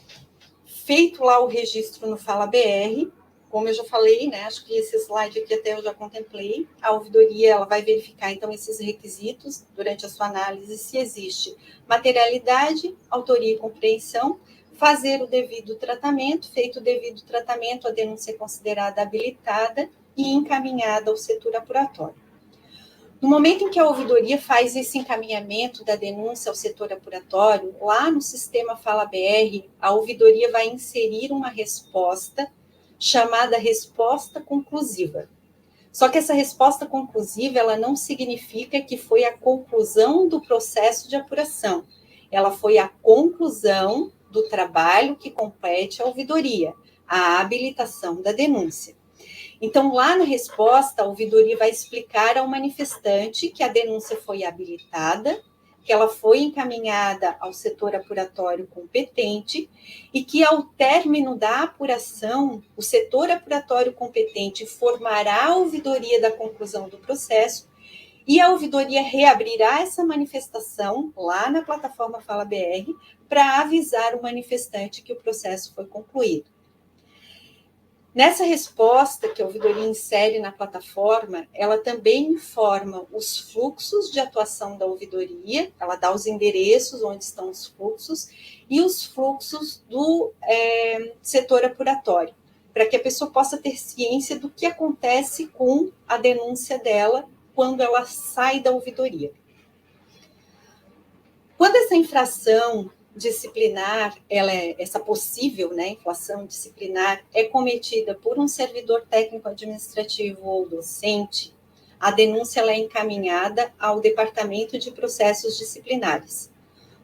feito lá o registro no Fala BR, como eu já falei, né, acho que esse slide aqui até eu já contemplei, a ouvidoria ela vai verificar, então, esses requisitos durante a sua análise, se existe materialidade, autoria e compreensão, fazer o devido tratamento, feito o devido tratamento, a denúncia é considerada habilitada e encaminhada ao setor apuratório. No momento em que a ouvidoria faz esse encaminhamento da denúncia ao setor apuratório, lá no sistema Fala BR, a ouvidoria vai inserir uma resposta chamada resposta conclusiva. Só que essa resposta conclusiva, ela não significa que foi a conclusão do processo de apuração. Ela foi a conclusão do trabalho que compete à ouvidoria, a habilitação da denúncia. Então, lá na resposta, a ouvidoria vai explicar ao manifestante que a denúncia foi habilitada, que ela foi encaminhada ao setor apuratório competente e que, ao término da apuração, o setor apuratório competente informará a ouvidoria da conclusão do processo e a ouvidoria reabrirá essa manifestação lá na plataforma Fala BR para avisar o manifestante que o processo foi concluído. Nessa resposta que a ouvidoria insere na plataforma, ela também informa os fluxos de atuação da ouvidoria, ela dá os endereços onde estão os fluxos e os fluxos do setor apuratório, para que a pessoa possa ter ciência do que acontece com a denúncia dela quando ela sai da ouvidoria. Quando essa infração disciplinar, essa possível, né, infração disciplinar é cometida por um servidor técnico administrativo ou docente, a denúncia ela é encaminhada ao Departamento de Processos Disciplinares.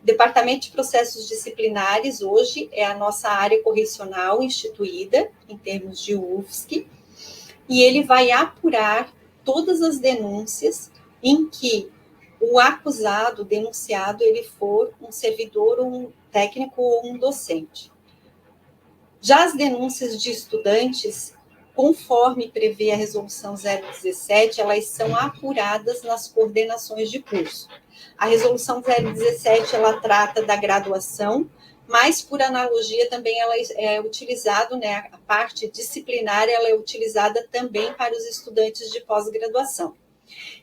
O Departamento de Processos Disciplinares hoje é a nossa área correcional instituída em termos de UFSC e ele vai apurar todas as denúncias em que o acusado, o denunciado, ele for um servidor, um técnico ou um docente. Já as denúncias de estudantes, conforme prevê a resolução 017, elas são apuradas nas coordenações de curso. A resolução 017, ela trata da graduação, mas, por analogia, também ela é utilizada, né, a parte disciplinar, ela é utilizada também para os estudantes de pós-graduação.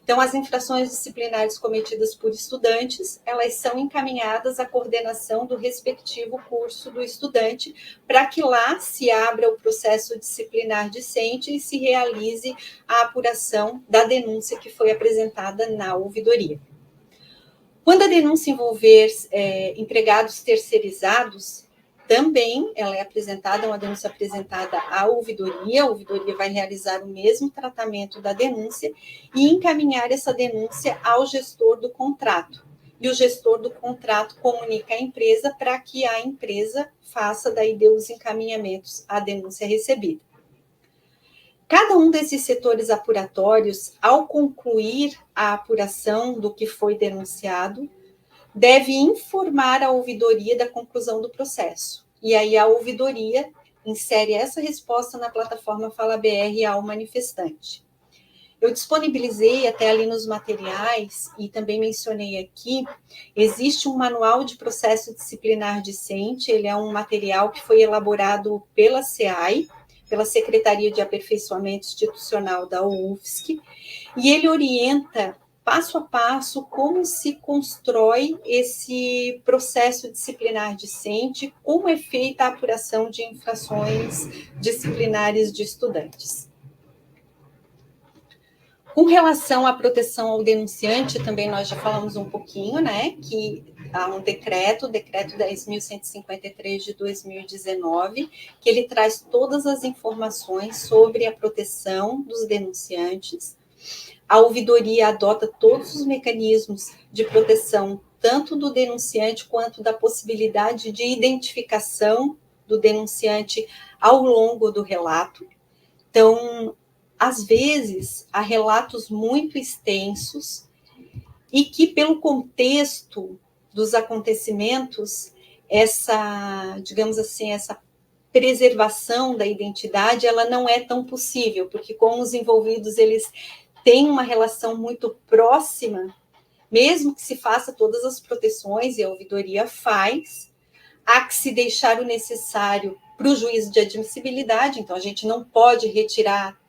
Então, as infrações disciplinares cometidas por estudantes, elas são encaminhadas à coordenação do respectivo curso do estudante, para que lá se abra o processo disciplinar discente e se realize a apuração da denúncia que foi apresentada na ouvidoria. Quando a denúncia envolver empregados terceirizados, também ela é apresentada, uma denúncia apresentada à ouvidoria, a ouvidoria vai realizar o mesmo tratamento da denúncia e encaminhar essa denúncia ao gestor do contrato. E o gestor do contrato comunica à empresa para que a empresa faça daí os encaminhamentos à denúncia recebida. Cada um desses setores apuratórios, ao concluir a apuração do que foi denunciado, deve informar a ouvidoria da conclusão do processo. E aí a ouvidoria insere essa resposta na plataforma Fala BR ao manifestante. Eu disponibilizei até ali nos materiais, e também mencionei aqui, existe um manual de processo disciplinar discente, ele é um material que foi elaborado pela SEAI, pela Secretaria de Aperfeiçoamento Institucional da UFSC, e ele orienta passo a passo como se constrói esse processo disciplinar discente, como é feita a apuração de infrações disciplinares de estudantes. Com relação à proteção ao denunciante, também nós já falamos um pouquinho, né, que há um decreto, o decreto 10.153 de 2019, que ele traz todas as informações sobre a proteção dos denunciantes. A ouvidoria adota todos os mecanismos de proteção, tanto do denunciante quanto da possibilidade de identificação do denunciante ao longo do relato. Então, às vezes, há relatos muito extensos e que, pelo contexto dos acontecimentos, essa, digamos assim, essa preservação da identidade, ela não é tão possível, porque como os envolvidos, eles têm uma relação muito próxima, mesmo que se faça todas as proteções, e a ouvidoria faz, há que se deixar o necessário para o juízo de admissibilidade, então a gente não pode retirar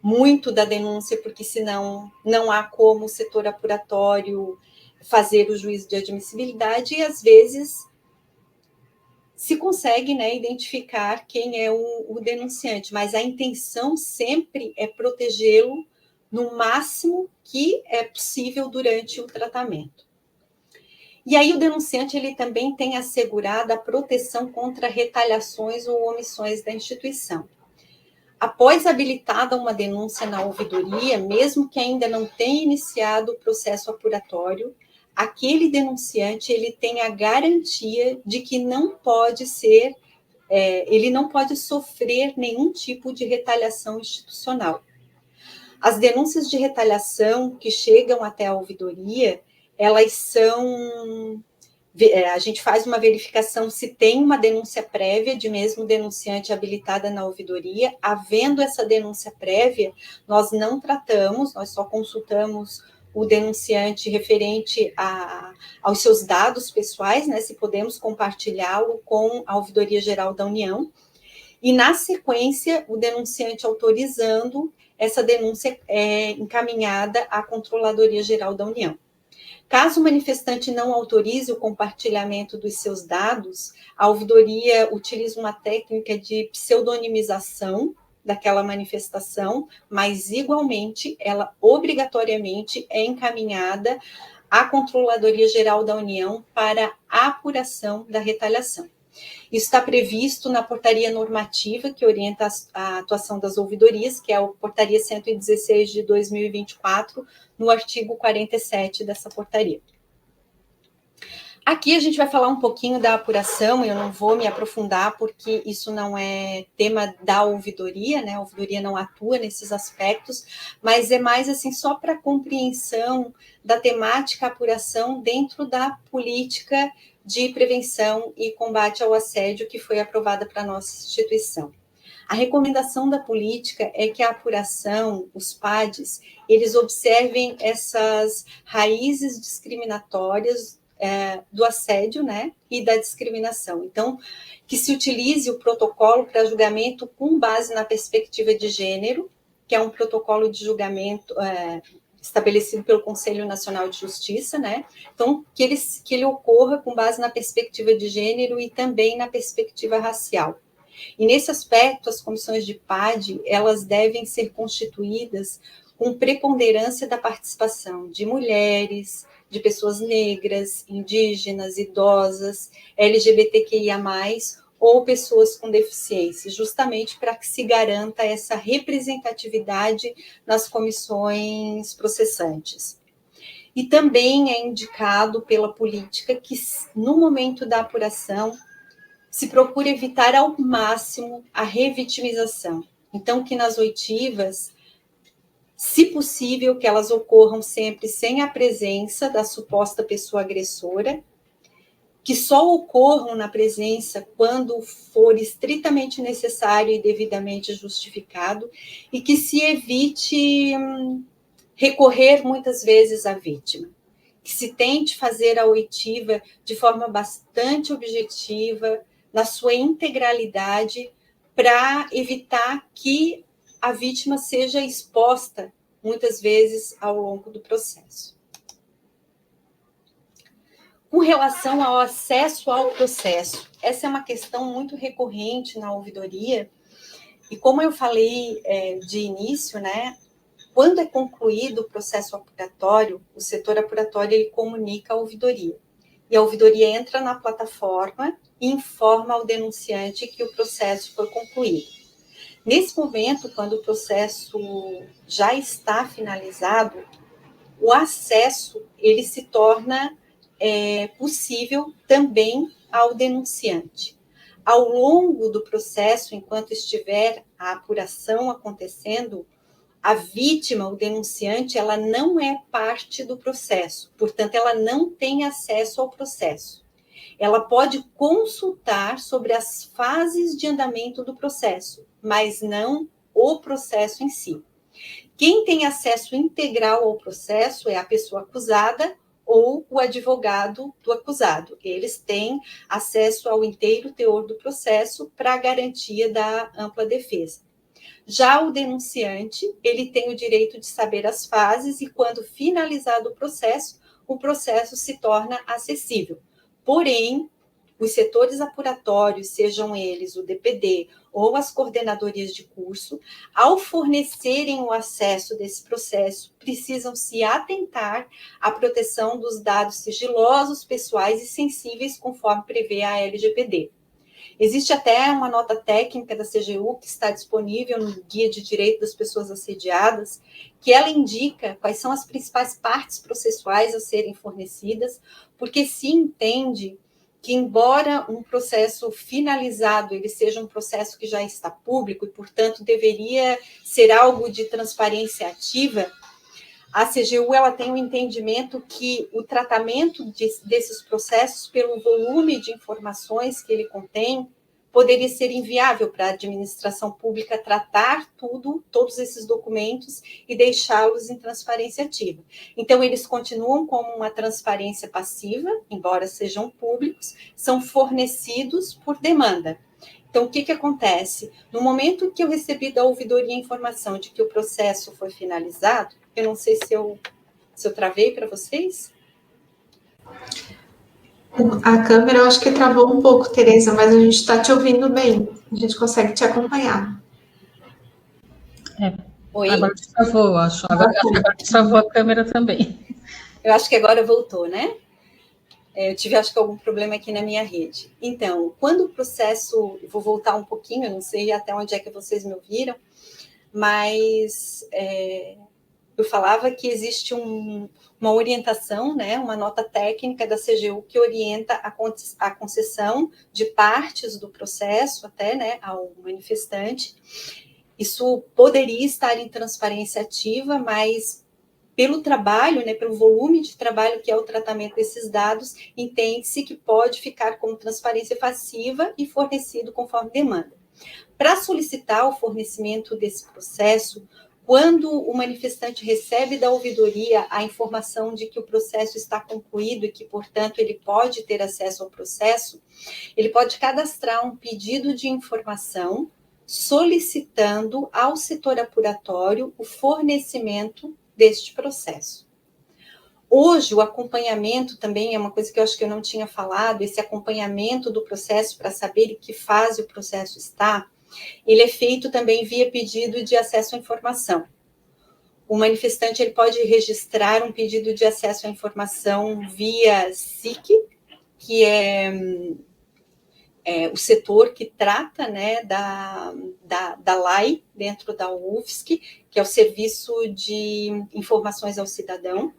muito da denúncia, porque senão não há como o setor apuratório fazer o juízo de admissibilidade, e às vezes se consegue, né, identificar quem é o denunciante, mas a intenção sempre é protegê-lo no máximo que é possível durante o tratamento. E aí o denunciante ele também tem assegurada a proteção contra retaliações ou omissões da instituição. Após habilitada uma denúncia na ouvidoria, mesmo que ainda não tenha iniciado o processo apuratório, aquele denunciante ele tem a garantia de que não pode ser, ele não pode sofrer nenhum tipo de retaliação institucional. As denúncias de retaliação que chegam até a ouvidoria, elas são... A gente faz uma verificação se tem uma denúncia prévia de mesmo denunciante habilitada na ouvidoria. Havendo essa denúncia prévia, nós não tratamos, nós só consultamos o denunciante referente aos seus dados pessoais, né, se podemos compartilhá-lo com a Ouvidoria Geral da União. E, na sequência, o denunciante autorizando, essa denúncia é encaminhada à Controladoria Geral da União. Caso o manifestante não autorize o compartilhamento dos seus dados, a ouvidoria utiliza uma técnica de pseudonimização daquela manifestação, mas igualmente ela obrigatoriamente é encaminhada à Controladoria Geral da União para a apuração da retaliação. Isso está previsto na portaria normativa que orienta a atuação das ouvidorias, que é a portaria 116 de 2024, no artigo 47 dessa portaria. Aqui a gente vai falar um pouquinho da apuração, eu não vou me aprofundar, porque isso não é tema da ouvidoria, né? A ouvidoria não atua nesses aspectos, mas é mais assim, só para compreensão da temática apuração dentro da política de prevenção e combate ao assédio que foi aprovada para a nossa instituição. A recomendação da política é que a apuração, os PADs, eles observem essas raízes discriminatórias do assédio, né, e da discriminação. Então, que se utilize o protocolo para julgamento com base na perspectiva de gênero, que é um protocolo de julgamento estabelecido pelo Conselho Nacional de Justiça, né? Então, que ele ocorra com base na perspectiva de gênero e também na perspectiva racial. E nesse aspecto, as comissões de PAD, elas devem ser constituídas com preponderância da participação de mulheres, de pessoas negras, indígenas, idosas, LGBTQIA+, ou pessoas com deficiência, justamente para que se garanta essa representatividade nas comissões processantes. E também é indicado pela política que, no momento da apuração, se procura evitar ao máximo a revitimização. Então, que nas oitivas, se possível, que elas ocorram sempre sem a presença da suposta pessoa agressora, que só ocorram na presença quando for estritamente necessário e devidamente justificado, e que se evite recorrer muitas vezes à vítima. Que se tente fazer a oitiva de forma bastante objetiva, na sua integralidade, para evitar que a vítima seja exposta, muitas vezes, ao longo do processo. Com relação ao acesso ao processo, essa é uma questão muito recorrente na ouvidoria, e como eu falei de início, né, quando é concluído o processo apuratório, o setor apuratório ele comunica a ouvidoria. E a ouvidoria entra na plataforma e informa ao denunciante que o processo foi concluído. Nesse momento, quando o processo já está finalizado, o acesso ele se torna possível também ao denunciante. Ao longo do processo, enquanto estiver a apuração acontecendo, a vítima, o denunciante, ela não é parte do processo, portanto, ela não tem acesso ao processo. Ela pode consultar sobre as fases de andamento do processo, mas não o processo em si. Quem tem acesso integral ao processo é a pessoa acusada ou o advogado do acusado. Eles têm acesso ao inteiro teor do processo para a garantia da ampla defesa. Já o denunciante, ele tem o direito de saber as fases e, quando finalizado o processo se torna acessível. Porém, os setores apuratórios, sejam eles o DPD ou as coordenadorias de curso, ao fornecerem o acesso desse processo, precisam se atentar à proteção dos dados sigilosos, pessoais e sensíveis, conforme prevê a LGPD. Existe até uma nota técnica da CGU que está disponível no Guia de Direito das Pessoas Assediadas, que ela indica quais são as principais partes processuais a serem fornecidas, porque se entende que, embora um processo finalizado ele seja um processo que já está público e, portanto, deveria ser algo de transparência ativa, a CGU ela tem um entendimento que o tratamento desses processos, pelo volume de informações que ele contém, poderia ser inviável para a administração pública tratar todos esses documentos e deixá-los em transparência ativa. Então, eles continuam como uma transparência passiva, embora sejam públicos, são fornecidos por demanda. Então, o que acontece? No momento que eu recebi da ouvidoria a informação de que o processo foi finalizado, eu não sei se eu travei para vocês. A câmera eu acho que travou um pouco, Tereza, mas a gente está te ouvindo bem. A gente consegue te acompanhar. Oi? Agora travou, acho. Agora travou a câmera também. Eu acho que agora voltou, né? Eu tive, acho que, algum problema aqui na minha rede. Então, quando o processo... Vou voltar um pouquinho, eu não sei até onde é que vocês me ouviram, mas eu falava que existe uma orientação, né, uma nota técnica da CGU que orienta a concessão de partes do processo até, né, ao manifestante. Isso poderia estar em transparência ativa, mas pelo trabalho, né, pelo volume de trabalho que é o tratamento desses dados, entende-se que pode ficar como transparência passiva e fornecido conforme demanda. Para solicitar o fornecimento desse processo, quando o manifestante recebe da ouvidoria a informação de que o processo está concluído e que, portanto, ele pode ter acesso ao processo, ele pode cadastrar um pedido de informação solicitando ao setor apuratório o fornecimento deste processo. Hoje, o acompanhamento também é uma coisa que eu acho que eu não tinha falado, esse acompanhamento do processo para saber em que fase o processo está, ele é feito também via pedido de acesso à informação. O manifestante ele pode registrar um pedido de acesso à informação via SIC, que é o setor que trata, né, da LAI dentro da UFSC, que é o Serviço de Informações ao Cidadão.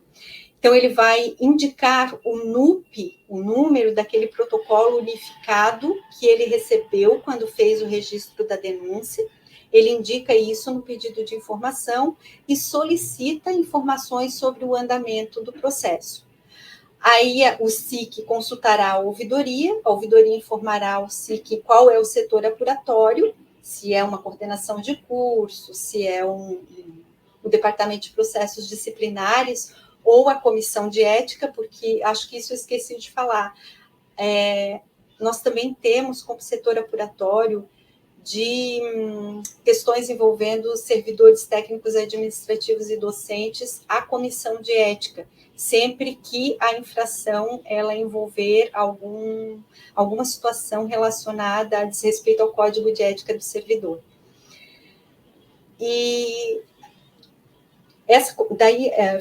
Então, ele vai indicar o NUP, o número daquele protocolo unificado que ele recebeu quando fez o registro da denúncia. Ele indica isso no pedido de informação e solicita informações sobre o andamento do processo. Aí o SIC consultará a ouvidoria informará ao SIC qual é o setor apuratório, se é uma coordenação de curso, se é o departamento de processos disciplinares ou a comissão de ética, porque acho que isso eu esqueci de falar. Nós também temos como setor apuratório de questões envolvendo servidores técnicos administrativos e docentes a comissão de ética, sempre que a infração ela envolver alguma situação relacionada a desrespeito ao Código de Ética do servidor. E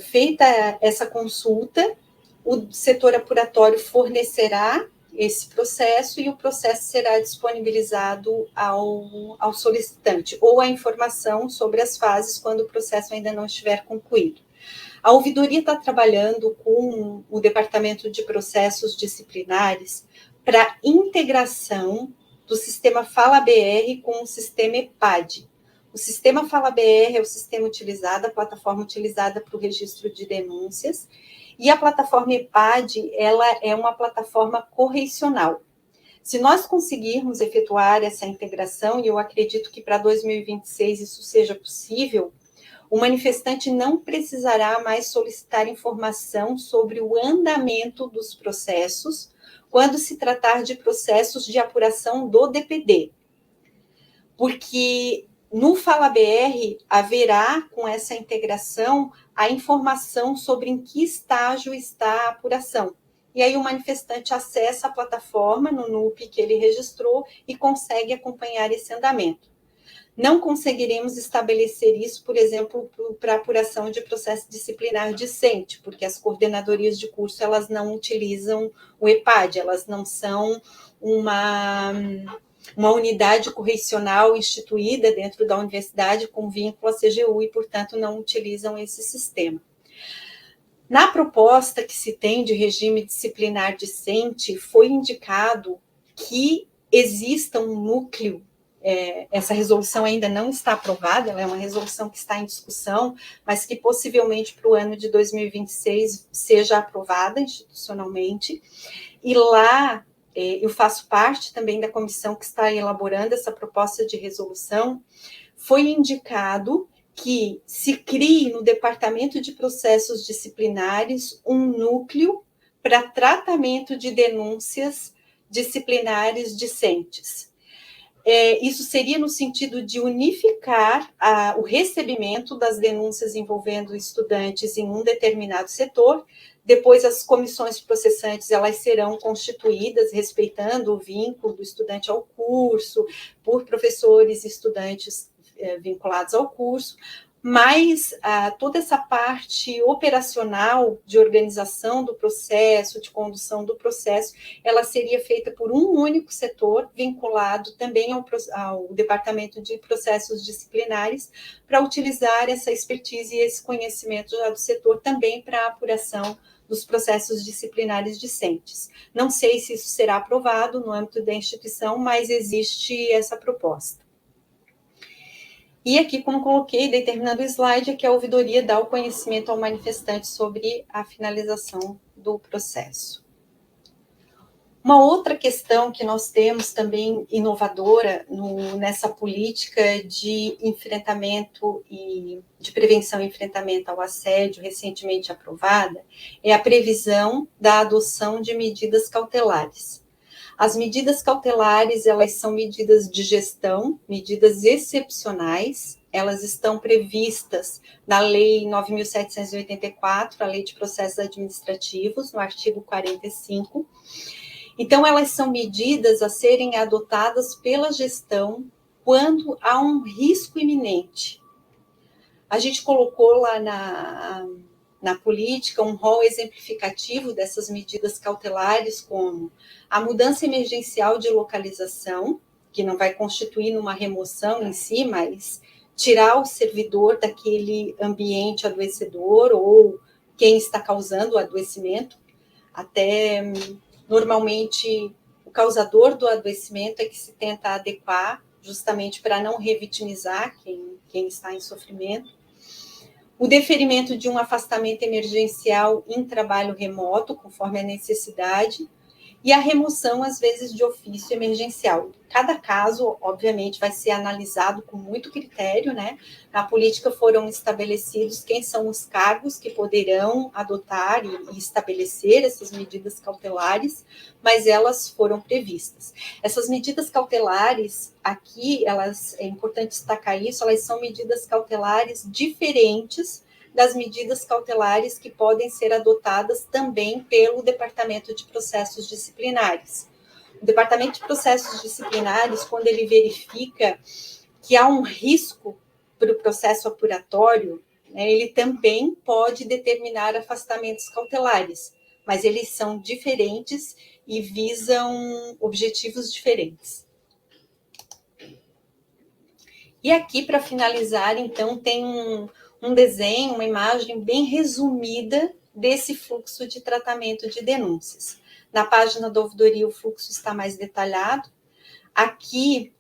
feita essa consulta, o setor apuratório fornecerá esse processo e o processo será disponibilizado ao solicitante, ou a informação sobre as fases quando o processo ainda não estiver concluído. A ouvidoria está trabalhando com o Departamento de Processos Disciplinares para integração do sistema FalaBR com o sistema EPAD. O sistema FalaBR é o sistema utilizado, a plataforma utilizada para o registro de denúncias, e a plataforma EPAD, ela é uma plataforma correicional. Se nós conseguirmos efetuar essa integração, e eu acredito que para 2026 isso seja possível, o manifestante não precisará mais solicitar informação sobre o andamento dos processos quando se tratar de processos de apuração do DPD. Porque no FalaBR haverá, com essa integração, a informação sobre em que estágio está a apuração. E aí o manifestante acessa a plataforma no NUP que ele registrou e consegue acompanhar esse andamento. Não conseguiremos estabelecer isso, por exemplo, para apuração de processo disciplinar discente, porque as coordenadorias de curso elas não utilizam o EPAD, elas não são uma unidade correcional instituída dentro da universidade com vínculo à CGU e, portanto, não utilizam esse sistema. Na proposta que se tem de regime disciplinar discente, foi indicado que exista um núcleo. Essa resolução ainda não está aprovada, ela é uma resolução que está em discussão, mas que possivelmente para o ano de 2026 seja aprovada institucionalmente. E lá, eu faço parte também da comissão que está elaborando essa proposta de resolução, foi indicado que se crie no Departamento de Processos Disciplinares um núcleo para tratamento de denúncias disciplinares discentes. Isso seria no sentido de unificar o recebimento das denúncias envolvendo estudantes em um determinado setor. Depois, as comissões processantes elas serão constituídas, respeitando o vínculo do estudante ao curso, por professores e estudantes vinculados ao curso, mas toda essa parte operacional de organização do processo, de condução do processo, ela seria feita por um único setor, vinculado também ao Departamento de Processos Disciplinares, para utilizar essa expertise e esse conhecimento do setor também para a apuração dos processos disciplinares discentes. Não sei se isso será aprovado no âmbito da instituição, mas existe essa proposta. E aqui, como coloquei, determinando o slide, é que a ouvidoria dá o conhecimento ao manifestante sobre a finalização do processo. Uma outra questão que nós temos também inovadora nessa política de enfrentamento e de prevenção e enfrentamento ao assédio recentemente aprovada é a previsão da adoção de medidas cautelares. As medidas cautelares, elas são medidas de gestão, medidas excepcionais, elas estão previstas na Lei 9.784, a Lei de Processos Administrativos, no artigo 45. Então, elas são medidas a serem adotadas pela gestão quando há um risco iminente. A gente colocou lá na política um rol exemplificativo dessas medidas cautelares, como a mudança emergencial de localização, que não vai constituir numa remoção em si, mas tirar o servidor daquele ambiente adoecedor ou quem está causando o adoecimento. Até, normalmente, o causador do adoecimento é que se tenta adequar, justamente para não revitimizar quem está em sofrimento. o deferimento de um afastamento emergencial em trabalho remoto, conforme a necessidade, e a remoção, às vezes, de ofício emergencial. Cada caso, obviamente, vai ser analisado com muito critério, né? Na política foram estabelecidos quem são os cargos que poderão adotar e estabelecer essas medidas cautelares, mas elas foram previstas. Essas medidas cautelares, aqui, é importante destacar isso, elas são medidas cautelares diferentes das medidas cautelares que podem ser adotadas também pelo Departamento de Processos Disciplinares. O Departamento de Processos Disciplinares, quando ele verifica que há um risco para o processo apuratório, né, ele também pode determinar afastamentos cautelares, mas eles são diferentes e visam objetivos diferentes. E aqui, para finalizar, então, tem um desenho, uma imagem bem resumida desse fluxo de tratamento de denúncias. Na página da ouvidoria, o fluxo está mais detalhado. Aqui,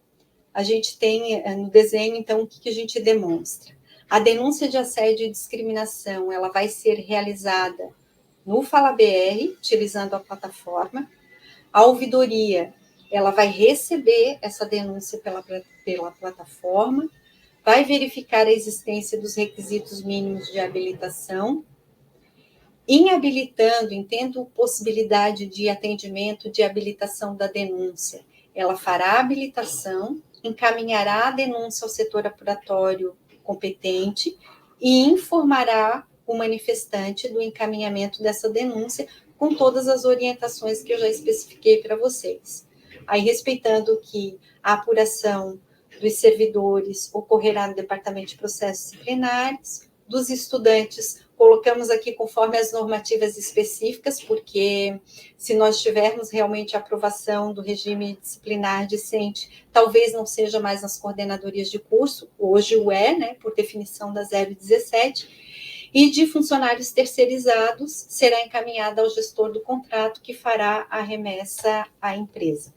a gente tem no desenho, então, o que a gente demonstra? A denúncia de assédio e discriminação, ela vai ser realizada no FalaBR, utilizando a plataforma. A ouvidoria, ela vai receber essa denúncia pela plataforma, vai verificar a existência dos requisitos mínimos de habilitação, inabilitando, tendo possibilidade de atendimento de habilitação da denúncia, ela fará a habilitação, encaminhará a denúncia ao setor apuratório competente e informará o manifestante do encaminhamento dessa denúncia com todas as orientações que eu já especifiquei para vocês. Aí, respeitando que a apuração dos servidores ocorrerá no Departamento de Processos Disciplinares, dos estudantes, colocamos aqui conforme as normativas específicas, porque se nós tivermos realmente a aprovação do regime disciplinar discente, talvez não seja mais nas coordenadorias de curso, hoje o é, né, por definição da 017, e de funcionários terceirizados será encaminhada ao gestor do contrato, que fará a remessa à empresa.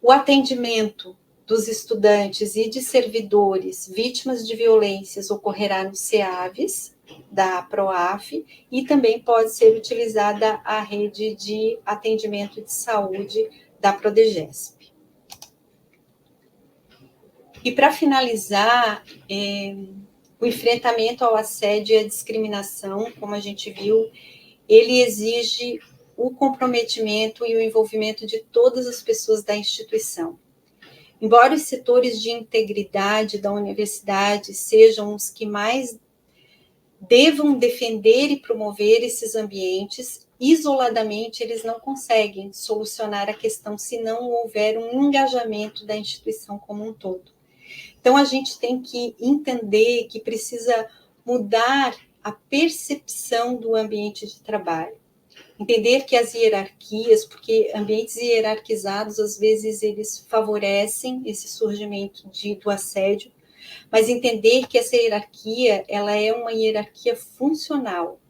O atendimento dos estudantes e de servidores vítimas de violências ocorrerá no CEAVES, da PROAF, e também pode ser utilizada a rede de atendimento de saúde da Prodegesp. E para finalizar, o enfrentamento ao assédio e à discriminação, como a gente viu, ele exige o comprometimento e o envolvimento de todas as pessoas da instituição. Embora os setores de integridade da universidade sejam os que mais devam defender e promover esses ambientes, isoladamente eles não conseguem solucionar a questão se não houver um engajamento da instituição como um todo. Então, a gente tem que entender que precisa mudar a percepção do ambiente de trabalho. Entender que as hierarquias, porque ambientes hierarquizados, às vezes, eles favorecem esse surgimento do assédio, mas entender que essa hierarquia, ela é uma hierarquia funcional.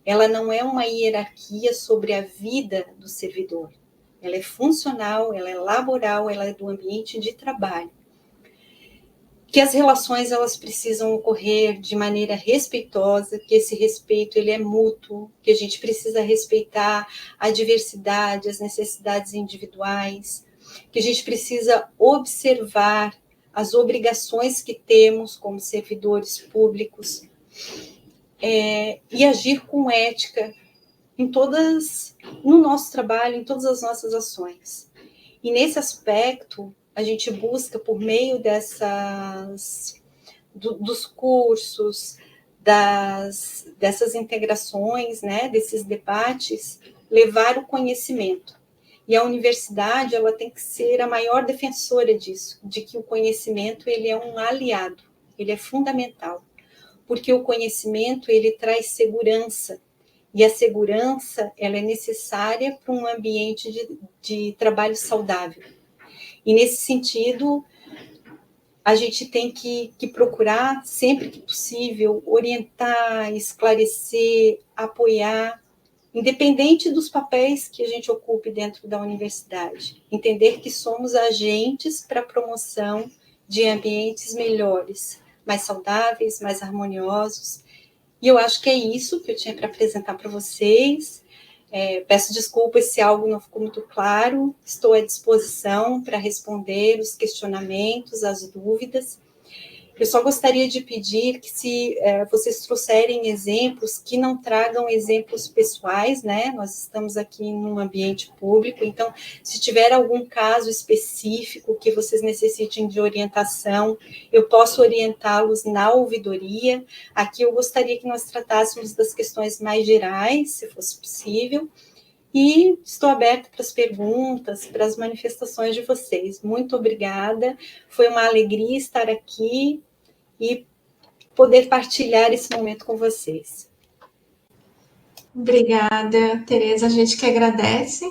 Ela não é uma hierarquia sobre a vida do servidor. Ela é funcional, ela é laboral, ela é do ambiente de trabalho. Que as relações, elas precisam ocorrer de maneira respeitosa, que esse respeito, ele é mútuo, que a gente precisa respeitar a diversidade, as necessidades individuais, que a gente precisa observar as obrigações que temos como servidores públicos, e agir com ética no nosso trabalho, em todas as nossas ações. E nesse aspecto, a gente busca, por meio dos cursos, dessas integrações, né, desses debates, levar o conhecimento. E a universidade, ela tem que ser a maior defensora disso, de que o conhecimento, ele é um aliado, ele é fundamental, porque o conhecimento, ele traz segurança, e a segurança, ela é necessária para um ambiente de trabalho saudável. E, nesse sentido, a gente tem que procurar, sempre que possível, orientar, esclarecer, apoiar, independente dos papéis que a gente ocupe dentro da universidade. Entender que somos agentes para a promoção de ambientes melhores, mais saudáveis, mais harmoniosos. E eu acho que é isso que eu tinha para apresentar para vocês. Peço desculpas se algo não ficou muito claro. Estou à disposição para responder os questionamentos, as dúvidas. Eu só gostaria de pedir que, se vocês trouxerem exemplos, que não tragam exemplos pessoais, né? Nós estamos aqui num ambiente público, então, se tiver algum caso específico que vocês necessitem de orientação, eu posso orientá-los na ouvidoria. Aqui eu gostaria que nós tratássemos das questões mais gerais, se fosse possível, e estou aberta para as perguntas, para as manifestações de vocês. Muito obrigada. Foi uma alegria estar aqui e poder partilhar esse momento com vocês. Obrigada, Tereza. A gente que agradece.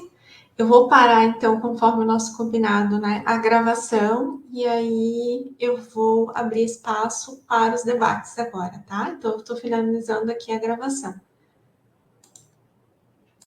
Eu vou parar, então, conforme o nosso combinado, né, a gravação, e aí eu vou abrir espaço para os debates agora, tá? Então, eu estou finalizando aqui a gravação.